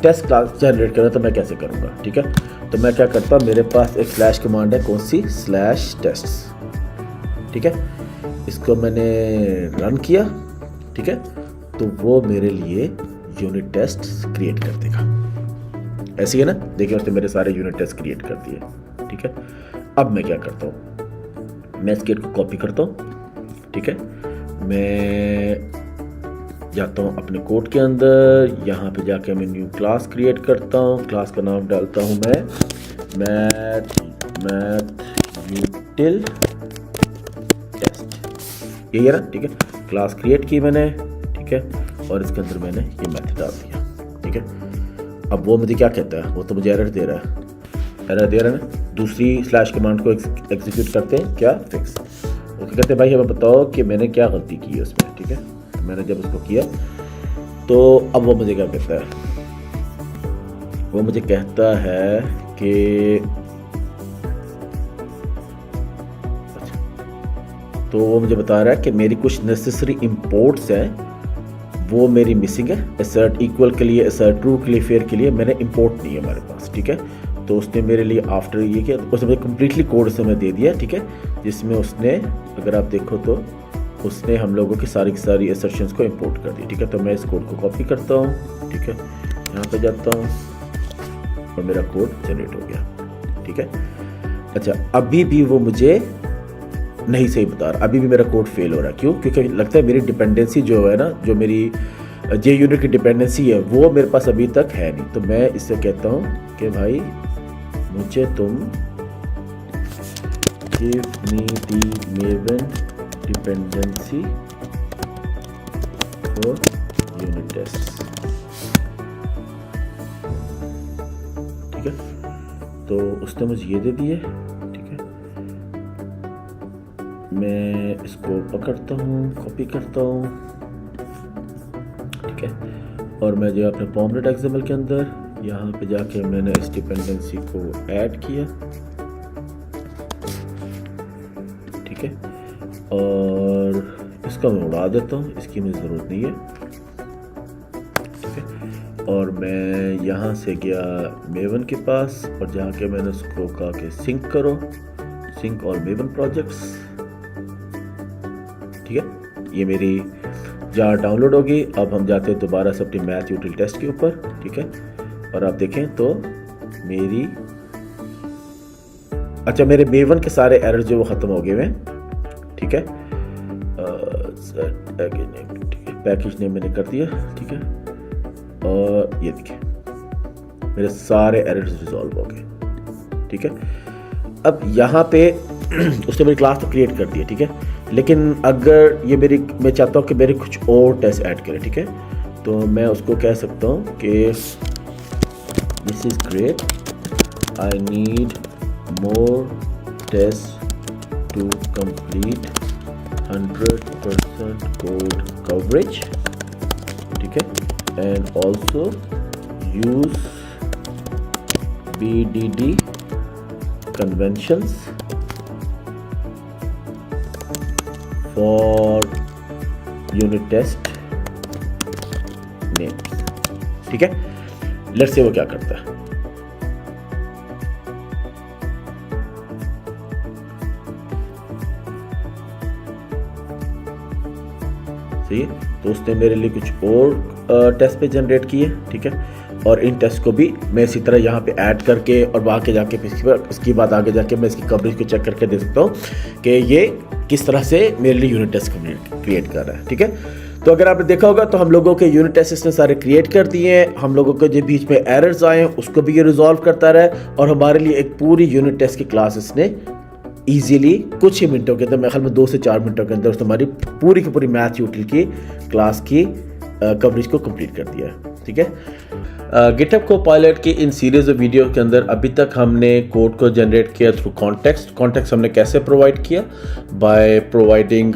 टेस्ट क्लास जनरेट करना तो मैं कैसे करूँगा। ठीक है, तो मैं क्या करता हूँ, मेरे पास एक स्लैश कमांड है, कौन सी, स्लैश टेस्ट। ठीक है, इसको मैंने रन किया। ठीक है, तो वो मेरे लिए यूनिट टेस्ट क्रिएट कर देगा। ऐसी है ना, देखिए उसने मेरे सारे यूनिट टेस्ट क्रिएट कर दिए। ठीक है, अब मैं क्या करता हूँ, मैं इस गेट को कॉपी करता हूँ। ठीक है, मैं जाता हूँ अपने कोड के अंदर, यहाँ पे जाके मैं न्यू क्लास क्रिएट करता हूँ। क्लास का नाम डालता हूँ मैं मैथ यूटिल टेस्ट, यही है ना। ठीक है, क्लास क्रिएट की मैंने। ठीक है, और इसके अंदर मैंने ये मेथड डाल दिया। ठीक है, अब वो मुझे क्या कहता है, वो तो मुझे एरर दे रहा है, एरर दे रहा है ना। दूसरी स्लैश कमांड को एग्जीक्यूट करते हैं, क्या फिक्स। ओके, कहते हैं भाई हमें बताओ कि मैंने क्या गलती की है उसमें। ठीक है, तो मैंने जब उसको किया तो अब वो मुझे क्या कहता है, वो मुझे कहता है कि तो वो मुझे बता रहा है कि मेरी कुछ नेसेसरी इंपोर्ट्स हैं वो मेरी मिसिंग है। असर्ट इक्वल के लिए, असर्ट ट्रू के लिए, फेयर के लिए मैंने इंपोर्ट नहीं है हमारे पास। ठीक है, तो उसने मेरे लिए आफ्टर ये किया, उसने मुझे कम्प्लीटली कोड उसमें दे दिया। ठीक है, जिसमें उसने, अगर आप देखो तो उसने हम लोगों की सारी असर्शंस को इंपोर्ट कर दी। ठीक है, तो मैं इस कोड को कॉपी करता हूँ। ठीक है, यहाँ पे जाता हूँ और मेरा कोड जनरेट हो गया। ठीक है, अच्छा अभी भी वो मुझे नहीं सही बता रहा, अभी भी मेरा कोड फेल हो रहा है। क्यों? क्योंकि लगता है मेरी डिपेंडेंसी जो है ना, जो मेरी जे यूनिट की डिपेंडेंसी है वो मेरे पास अभी तक है नहीं। तो मैं इससे कहता हूँ कि भाई मुझे तुम give me the Maven dependency for unit test. ठीक है, तो उसने मुझे ये दे दिए। मैं इसको पकड़ता हूँ, कॉपी करता हूँ। ठीक है, और मैं जो अपने पॉमरेट एक्सएमएल के अंदर यहाँ पे जाके मैंने इस डिपेंडेंसी को ऐड किया। ठीक है, और इसका मैं उड़ा देता हूँ, इसकी मुझे ज़रूरत नहीं है। ठीक है, और मैं यहाँ से गया मेवन के पास और जाके मैंने उसको कहा कि सिंक करो, सिंक और मेवन प्रोजेक्ट्स। ठीक है, ये मेरी जार डाउनलोड होगी। अब हम जाते हैं दोबारा से अपनी मैथ यूटिल टेस्ट के ऊपर। ठीक है, और आप देखें तो मेरी, अच्छा मेरे मेवन के सारे एरर जो वो ख़त्म हो गए हैं। ठीक है, पैकेज नेम मैंने कर दिया। ठीक है, और ये देखिए मेरे सारे एरर्स रिजॉल्व हो गए। ठीक है, अब यहाँ पे उसने मेरी क्लास तो क्रिएट कर दी है। ठीक है, लेकिन अगर ये मेरी, मैं चाहता हूँ कि मेरे कुछ और टेस्ट ऐड करें। ठीक है, तो मैं उसको कह सकता हूँ कि this is great, I need more test to complete 100% code coverage. ठीक है, and also use BDD conventions for unit test names। ठीक है, लेट्स से वो क्या करता है। सही है, तो उसने मेरे लिए कुछ और टेस्ट पे जनरेट किए। ठीक है, और इन टेस्ट को भी मैं इसी तरह यहाँ पे ऐड करके और आगे जाके इसकी बाद आगे जाके मैं इसकी कवरेज को चेक करके दे सकता हूँ कि ये किस तरह से मेरे लिए यूनिट टेस्ट क्रिएट कर रहा है। ठीक है, तो अगर आपने देखा होगा तो हम लोगों के यूनिट टेस्ट इसने सारे क्रिएट कर दिए हैं। हम लोगों को जो बीच में एरर्स आए उसको भी ये रिजॉल्व करता रहा और हमारे लिए एक पूरी यूनिट टेस्ट की क्लास इसने ईजीली कुछ ही मिनटों के अंदर, मेरे ख्याल में 2 से 4 मिनटों के अंदर हमारी पूरी की पूरी मैथ यूटिल की क्लास की कवरेज को कंप्लीट कर दिया है। ठीक है, गिटहब कोपायलट की इन सीरीज ऑफ वीडियो के अंदर अभी तक हमने कोड को जनरेट किया थ्रू कॉन्टेक्स्ट हमने कैसे प्रोवाइड किया, बाय प्रोवाइडिंग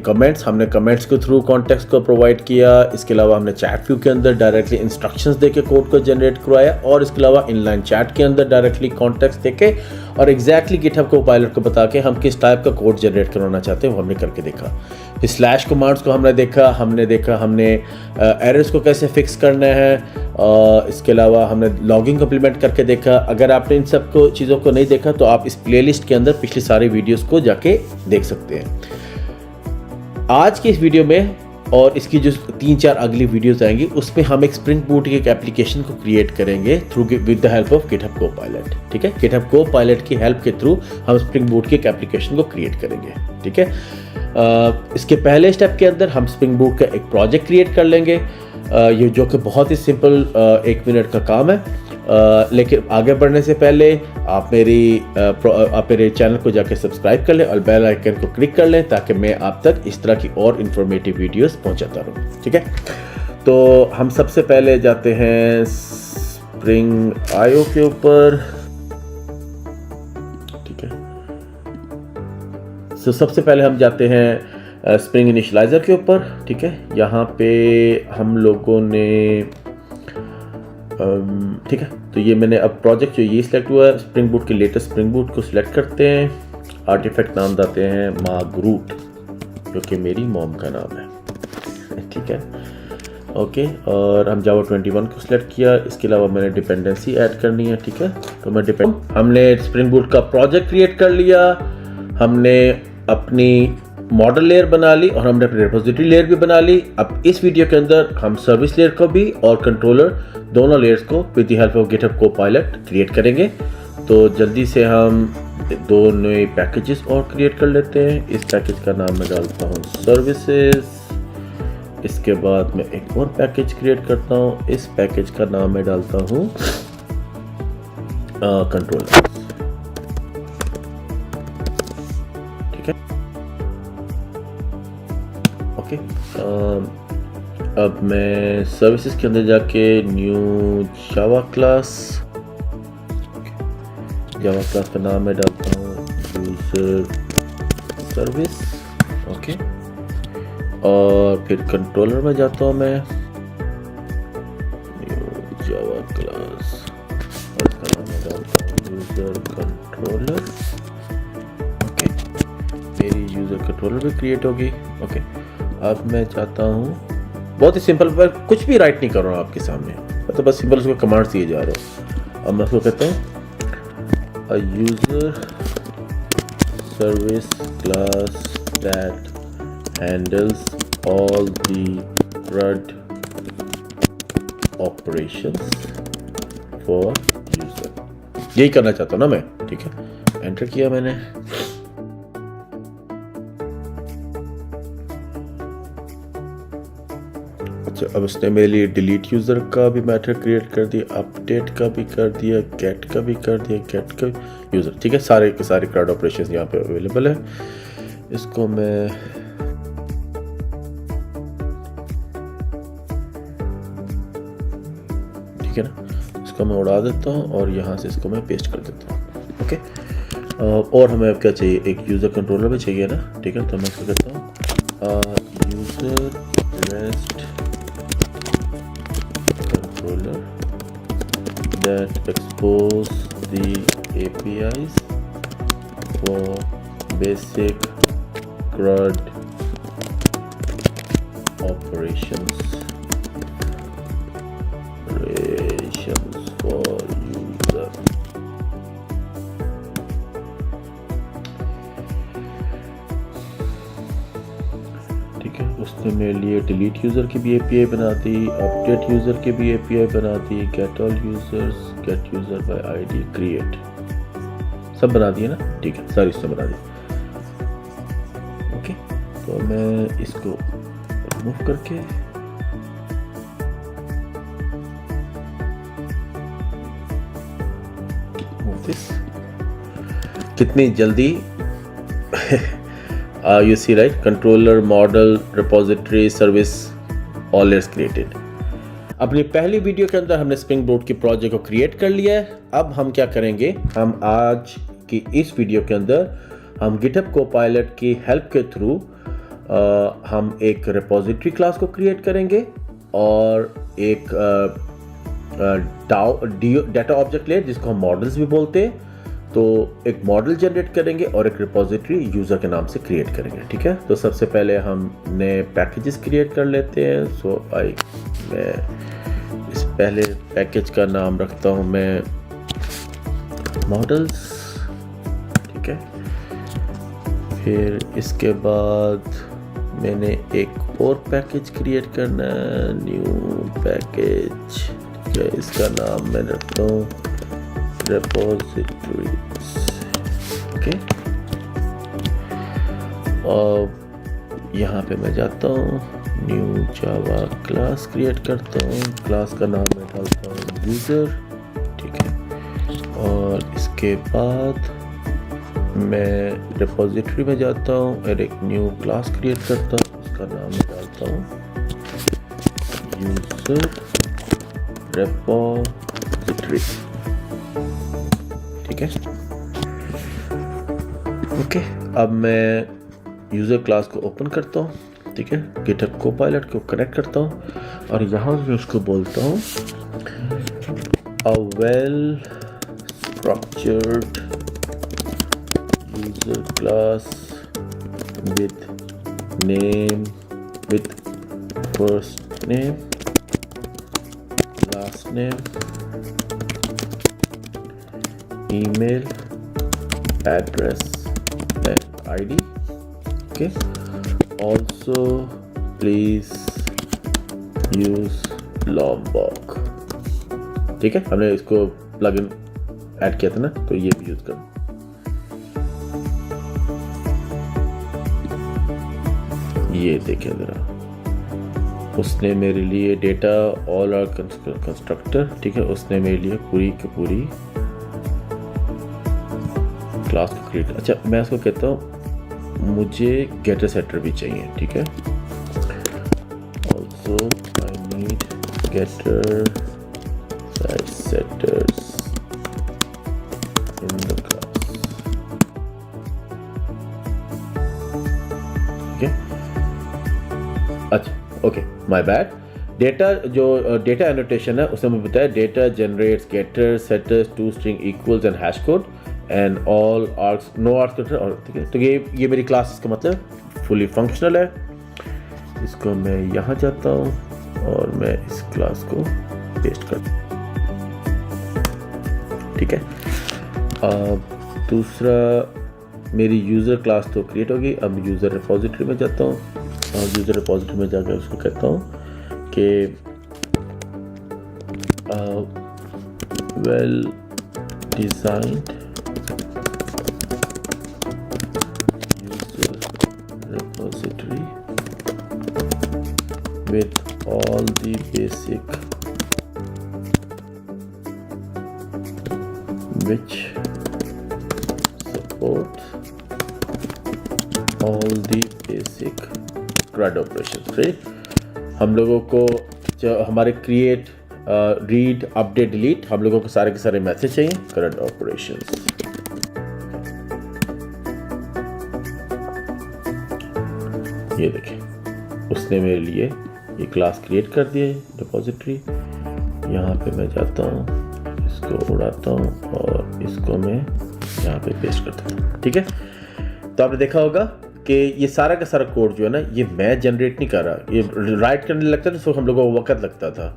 कमेंट्स, हमने कमेंट्स के थ्रू कॉन्टेक्स्ट को प्रोवाइड किया। इसके अलावा हमने चैट व्यू के अंदर डायरेक्टली इंस्ट्रक्शंस देके कोड को जनरेट करवाया और इसके अलावा इनलाइन चैट के अंदर डायरेक्टली कॉन्टेक्स्ट देके और एग्जैक्टली गिटहब कोपायलट को बता के हम किस टाइप का कोड जनरेट करवाना चाहते हैं वो हमने करके देखा। फिर स्लैश कमांड्स को हमने देखा हमने एरर्स को कैसे फिक्स करना है। इसके अलावा हमने लॉगिंग इम्प्लीमेंट करके देखा। अगर आपने इन सब को चीज़ों को नहीं देखा तो आप इस प्लेलिस्ट के अंदर पिछली सारी वीडियोस को जाके देख सकते हैं। आज की इस वीडियो में और इसकी जो 3-4 अगली वीडियोस आएंगी उसमें हम एक स्प्रिंग बूट की एक एप्लीकेशन को क्रिएट करेंगे through with the help of GitHub Copilot. ठीक है, गिटहब कोपायलट की हेल्प के थ्रू हम स्प्रिंग बूट की एक एप्लीकेशन को क्रिएट करेंगे। ठीक है, इसके पहले स्टेप के अंदर हम स्प्रिंग बूट का एक प्रोजेक्ट क्रिएट कर लेंगे, ये जो कि बहुत ही सिंपल 1 मिनट का काम है। लेकिन आगे बढ़ने से पहले आप मेरे चैनल को जाकर सब्सक्राइब कर लें और बेल आइकन को क्लिक कर लें ताकि मैं आप तक इस तरह की और इन्फॉर्मेटिव वीडियोस पहुंचाता रहूं। ठीक है, तो हम सबसे पहले जाते हैं स्प्रिंग आईओ के ऊपर। ठीक है, तो सबसे पहले हम जाते हैं स्प्रिंग इनिशियलाइजर के ऊपर। ठीक है, यहाँ पे हम लोगों ने ठीक है, तो ये मैंने अब प्रोजेक्ट जो ये सिलेक्ट हुआ है स्प्रिंग बूट के लेटेस्ट स्प्रिंग बूट को सिलेक्ट करते हैं। आर्टिफैक्ट नाम देते हैं मार्गरूट जो कि मेरी मॉम का नाम है। ठीक है, ओके, और हम जावा 21 को सिलेक्ट किया। इसके अलावा मैंने डिपेंडेंसी ऐड करनी है। ठीक है, तो मैं हमने स्प्रिंग बूट का प्रोजेक्ट क्रिएट कर लिया, हमने अपनी मॉडल लेयर बना ली और हमने अपनी रिपोजिटरी लेयर भी बना ली। अब इस वीडियो के अंदर हम सर्विस लेयर को भी और कंट्रोलर दोनों लेयर्स को with the help of GitHub Copilot create करेंगे। तो जल्दी से हम 2 नए पैकेजेस और क्रिएट कर लेते हैं। इस पैकेज का नाम मैं डालता हूँ सर्विसेज। इसके बाद मैं एक और पैकेज क्रिएट करता हूँ, इस पैकेज का नाम मैं डालता हूँ कंट्रोलर। ओके, अब मैं सर्विसेज के अंदर जाके न्यू जावा क्लास का नाम मैं डालता हूँ यूजर सर्विस। ओके, और फिर कंट्रोलर में जाता हूँ मैं न्यू जावा क्लास और इसका नाम मैं डालता हूँ यूजर कंट्रोलर। ओके, मेरी यूजर कंट्रोलर भी क्रिएट होगी। ओके, अब मैं चाहता हूँ बहुत ही सिंपल, पर कुछ भी राइट नहीं कर रहा हूँ आपके सामने, मतलब बस सिंपल उसको कमांड्स दिए जा रहे हो। अब मैं उसको कहता हूँ a user service class that handles all the CRUD operations for user. यही करना चाहता हूँ ना मैं। ठीक है, एंटर किया मैंने। अच्छा, अब उसने मेरे लिए डिलीट यूज़र का भी मैटर क्रिएट कर दिया, अपडेट का भी कर दिया, गेट का भी कर दिया, गेट का यूज़र। ठीक है, सारे के सारे CRUD ऑपरेशंस यहाँ पे अवेलेबल है। इसको मैं ठीक है ना, इसको मैं उड़ा देता हूँ और यहाँ से इसको मैं पेस्ट कर देता हूँ। ओके, और हमें क्या चाहिए, एक यूज़र कंट्रोलर भी चाहिए ना। ठीक है, तो मैं इसको कहता हूँ user rest controller that expose the APIs for basic CRUD operations for user। ठीक है, उसने मेरे लिए डिलीट यूज़र की भी API बना दी, अपडेट यूज़र की भी API बना दी, get all users, get user by ID, create, सब बना दिए ना। ठीक है, सारी इससे बना दी। ओके, तो मैं इसको रिमूव करके मूव दिस। कितनी जल्दी you see right, controller, model, repository, service, all layers created। अपनी पहली वीडियो के अंदर हमने स्प्रिंग बूट की प्रोजेक्ट को क्रिएट कर लिया है। अब हम क्या करेंगे, हम आज की इस वीडियो के अंदर हम गिटहब कोपायलट की हेल्प के थ्रू हम एक रिपोजिटरी क्लास को क्रिएट करेंगे और एक डाटा ऑब्जेक्ट लेयर जिसको हम मॉडल्स भी बोलते हैं, तो एक मॉडल जनरेट करेंगे और एक रिपोजिटरी यूज़र के नाम से क्रिएट करेंगे। ठीक है, तो सबसे पहले हम नए पैकेजेस क्रिएट कर लेते हैं। मैं इस पहले पैकेज का नाम रखता हूँ मैं मॉडल्स। ठीक है, फिर इसके बाद मैंने एक और पैकेज क्रिएट करना है, न्यू पैकेज, ठीक है, इसका नाम मैं रखता हूँ repositories, ओके। और यहाँ पे मैं जाता हूँ, न्यू जावा क्लास क्रिएट करता हूँ, क्लास का नाम मैं डालता हूँ यूज़र, ठीक है। और इसके बाद मैं रिपोजिटरी में जाता हूँ और एक न्यू क्लास क्रिएट करता हूँ, उसका नाम मैं डालता हूँ यूज़र रिपोजिटरी, ठीक है, ओके। अब मैं यूज़र क्लास को ओपन करता हूँ, ठीक है, गिटहब कोपायलट को कनेक्ट करता हूँ और यहाँ मैं उसको बोलता हूँ a well structured user class with name, with first name, last name, email, address and ID, okay. Also please use Lombok, ठीक है, हमने इसको प्लगइन ऐड किया था ना, तो ये भी यूज करो। ये देखें ज़रा, उसने मेरे लिए डेटा ऑल आर कंस्ट्रक्टर, ठीक है, उसने मेरे लिए पूरी की पूरी क्लास को क्रिएट। अच्छा, मैं इसको कहता हूँ मुझे गेटर सेटर भी चाहिए, ठीक है, also I need getter setters in the class, ठीक है। अच्छा, ओके, माय बैड। डेटा जो डेटा एनोटेशन है उसने मुझे बताया data generates getter setters to string equals and hash code and all args no args, ठीक है। तो ये मेरी क्लास का मतलब फुली फंक्शनल है। इसको मैं यहाँ जाता हूँ और मैं इस क्लास को पेस्ट करता हूँ, ठीक है। दूसरा, मेरी यूज़र क्लास तो क्रिएट होगी। अब यूज़र रिपोजिटरी में जाता हूँ और यूज़र रिपोजिटरी में जाकर उसको कहता हूँ कि well designed user repository with all the basic which support all the basic CRUD operations, right? हम लोगों को जो हमारे क्रिएट, रीड, अपडेट, डिलीट, हम लोगों को सारे के सारे मैसेज चाहिए CRUD operations। ये देखें, उसने मेरे लिए ये क्लास क्रिएट कर दिया है रिपोजिटरी। यहाँ पे मैं जाता हूँ, इसको उड़ाता हूँ और इसको मैं यहाँ पे पेस्ट करता हूँ, ठीक है। तो आपने देखा होगा कि ये सारा का सारा कोड जो है ना, ये मैं जनरेट नहीं कर रहा, ये राइट करने लगता था तो हम लोगों को वक्त लगता था।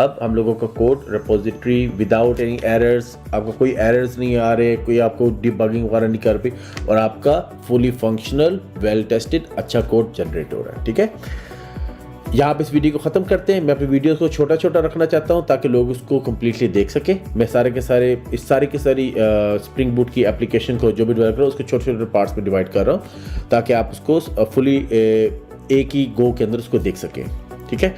अब हम लोगों का code repository without any errors, आपको कोई एरर्स नहीं आ रहे, कोई आपको डिबगिंग वगैरह नहीं कर रही, और आपका फुली फंक्शनल वेल टेस्टेड अच्छा कोड जनरेट हो रहा है, ठीक है। यहाँ पे इस वीडियो को ख़त्म करते हैं। मैं अपनी वीडियो को छोटा छोटा रखना चाहता हूँ ताकि लोग उसको कम्प्लीटली देख सकें। मैं सारे के सारे इस सारी की सारी स्प्रिंग बूट की एप्लीकेशन को जो भी डेवलप कर रहा हूँ उसको छोटे छोटे पार्ट्स में डिवाइड कर रहा हूँ ताकि आप उसको फुली एक ही गो के अंदर उसको देख सकें, ठीक है।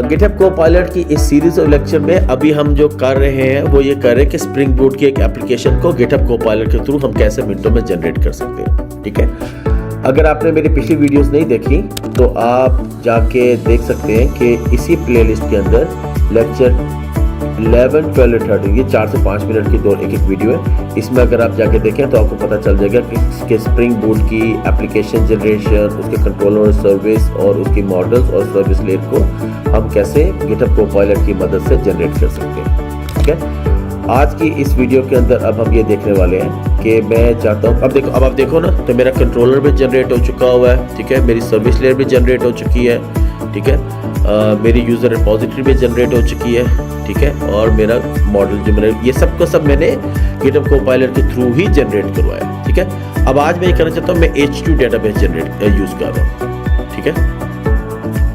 गिटहब कोपायलट की इस सीरीज ऑफ लेक्चर में अभी हम जो कर रहे हैं वो ये कर रहे हैं कि स्प्रिंग बूट की एक एप्लीकेशन को गिटहब कोपायलट के थ्रू हम कैसे मिनटों में जनरेट कर सकते हैं, ठीक है। अगर आपने मेरी पिछली वीडियोस नहीं देखी तो आप जाके देख सकते हैं कि इसी प्लेलिस्ट के अंदर लेक्चर 11, 12 और 13 ये 4 से 5 मिनट की एक एक वीडियो है। इसमें अगर आप जाके देखें तो आपको पता चल जाएगा कि इसके स्प्रिंग बूट की एप्लीकेशन जनरेशन, उसके कंट्रोलर सर्विस और उसकी मॉडल्स और सर्विस लेयर को हम कैसे गिटहब कोपायलट की मदद से जनरेट कर सकते हैं, ठीक है। आज की इस वीडियो के अंदर अब हम ये देखने वाले हैं कि मैं चाहता हूँ, अब आप देखो ना, तो मेरा कंट्रोलर भी जनरेट हो चुका हुआ है, ठीक है। मेरी सर्विस लेयर भी जनरेट हो चुकी है, ठीक है। मेरी यूज़र रिपोजिटरी भी जनरेट हो चुकी है, ठीक है। और मेरा मॉडल जो मेरा ये सब का सब मैंने गिटहब कोपायलट के थ्रू ही जनरेट करवाया, ठीक है। अब आज मैं ये करना चाहता हूँ, मैं H2 डेटाबेस जनरेट यूज़ कर रहा हूँ। ठीक है।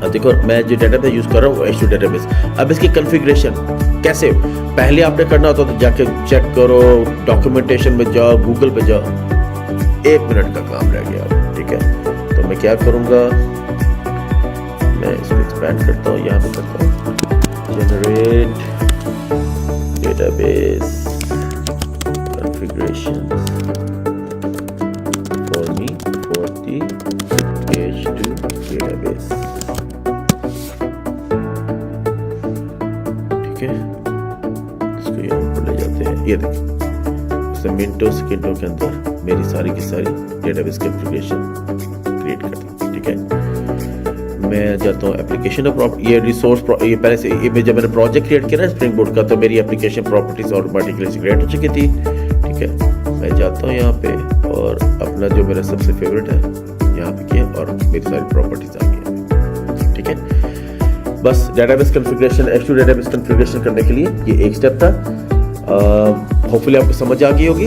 अब देखो मैं जो डेटाबेस यूज़ कर रहा हूँ वो H2 डेटाबेस। अब इसकी कॉन्फ़िगरेशन कैसे, पहले आपने करना होता तो जाके चेक करो, डॉक्यूमेंटेशन में जाओ, गूगल पे जाओ, 1 मिनट का काम रह गया, ठीक है। तो मैं क्या करूँगा, मैं इसको एक्सपैंड करता हूँ, यहाँ पे करता हूँ generate database configuration for me for the H2 database, ठीक है। इसको यहाँ पर ले जाते हैं, ये देखिए मिनटों सेकेंडों के अंदर मेरी सारी की सारी डेटाबेस कॉन्फ़िगरेशन क्रिएट कर दी, ठीक है। मैं जाता हूँ एप्लीकेशन ऑफ ये रिसोर्स, ये पहले से ये जब मैंने प्रोजेक्ट क्रिएट किया ना स्प्रिंग बोर्ड का, तो मेरी एप्लीकेशन प्रॉपर्टीज ऑटोमेटिकली क्रिएट हो चुकी थी, ठीक है। मैं जाता हूँ यहाँ पे और अपना जो मेरा सबसे फेवरेट है यहाँ पे किया और मेरी सारी प्रॉपर्टीज आ गई, ठीक है। बस database configuration, H2 database configuration करने के लिए ये एक स्टेप था। होपफुली आपको समझ आ गई होगी।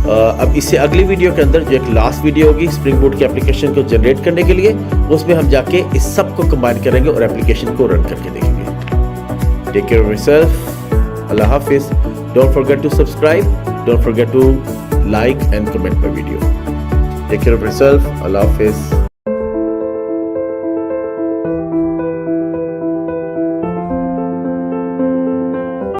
अब इससे अगली वीडियो के अंदर जो एक लास्ट वीडियो होगी स्प्रिंग बोर्ड की एप्लीकेशन को जनरेट करने के लिए, उसमें हम जाके इस सब को कंबाइन करेंगे और एप्लीकेशन को रन करके देखेंगे। टेक केयर ऑफ योरसेल्फ, अल्लाह हाफिज। Don't forget to subscribe, don't forget to like and comment my video. Take care of yourself, अल्लाह हाफिज।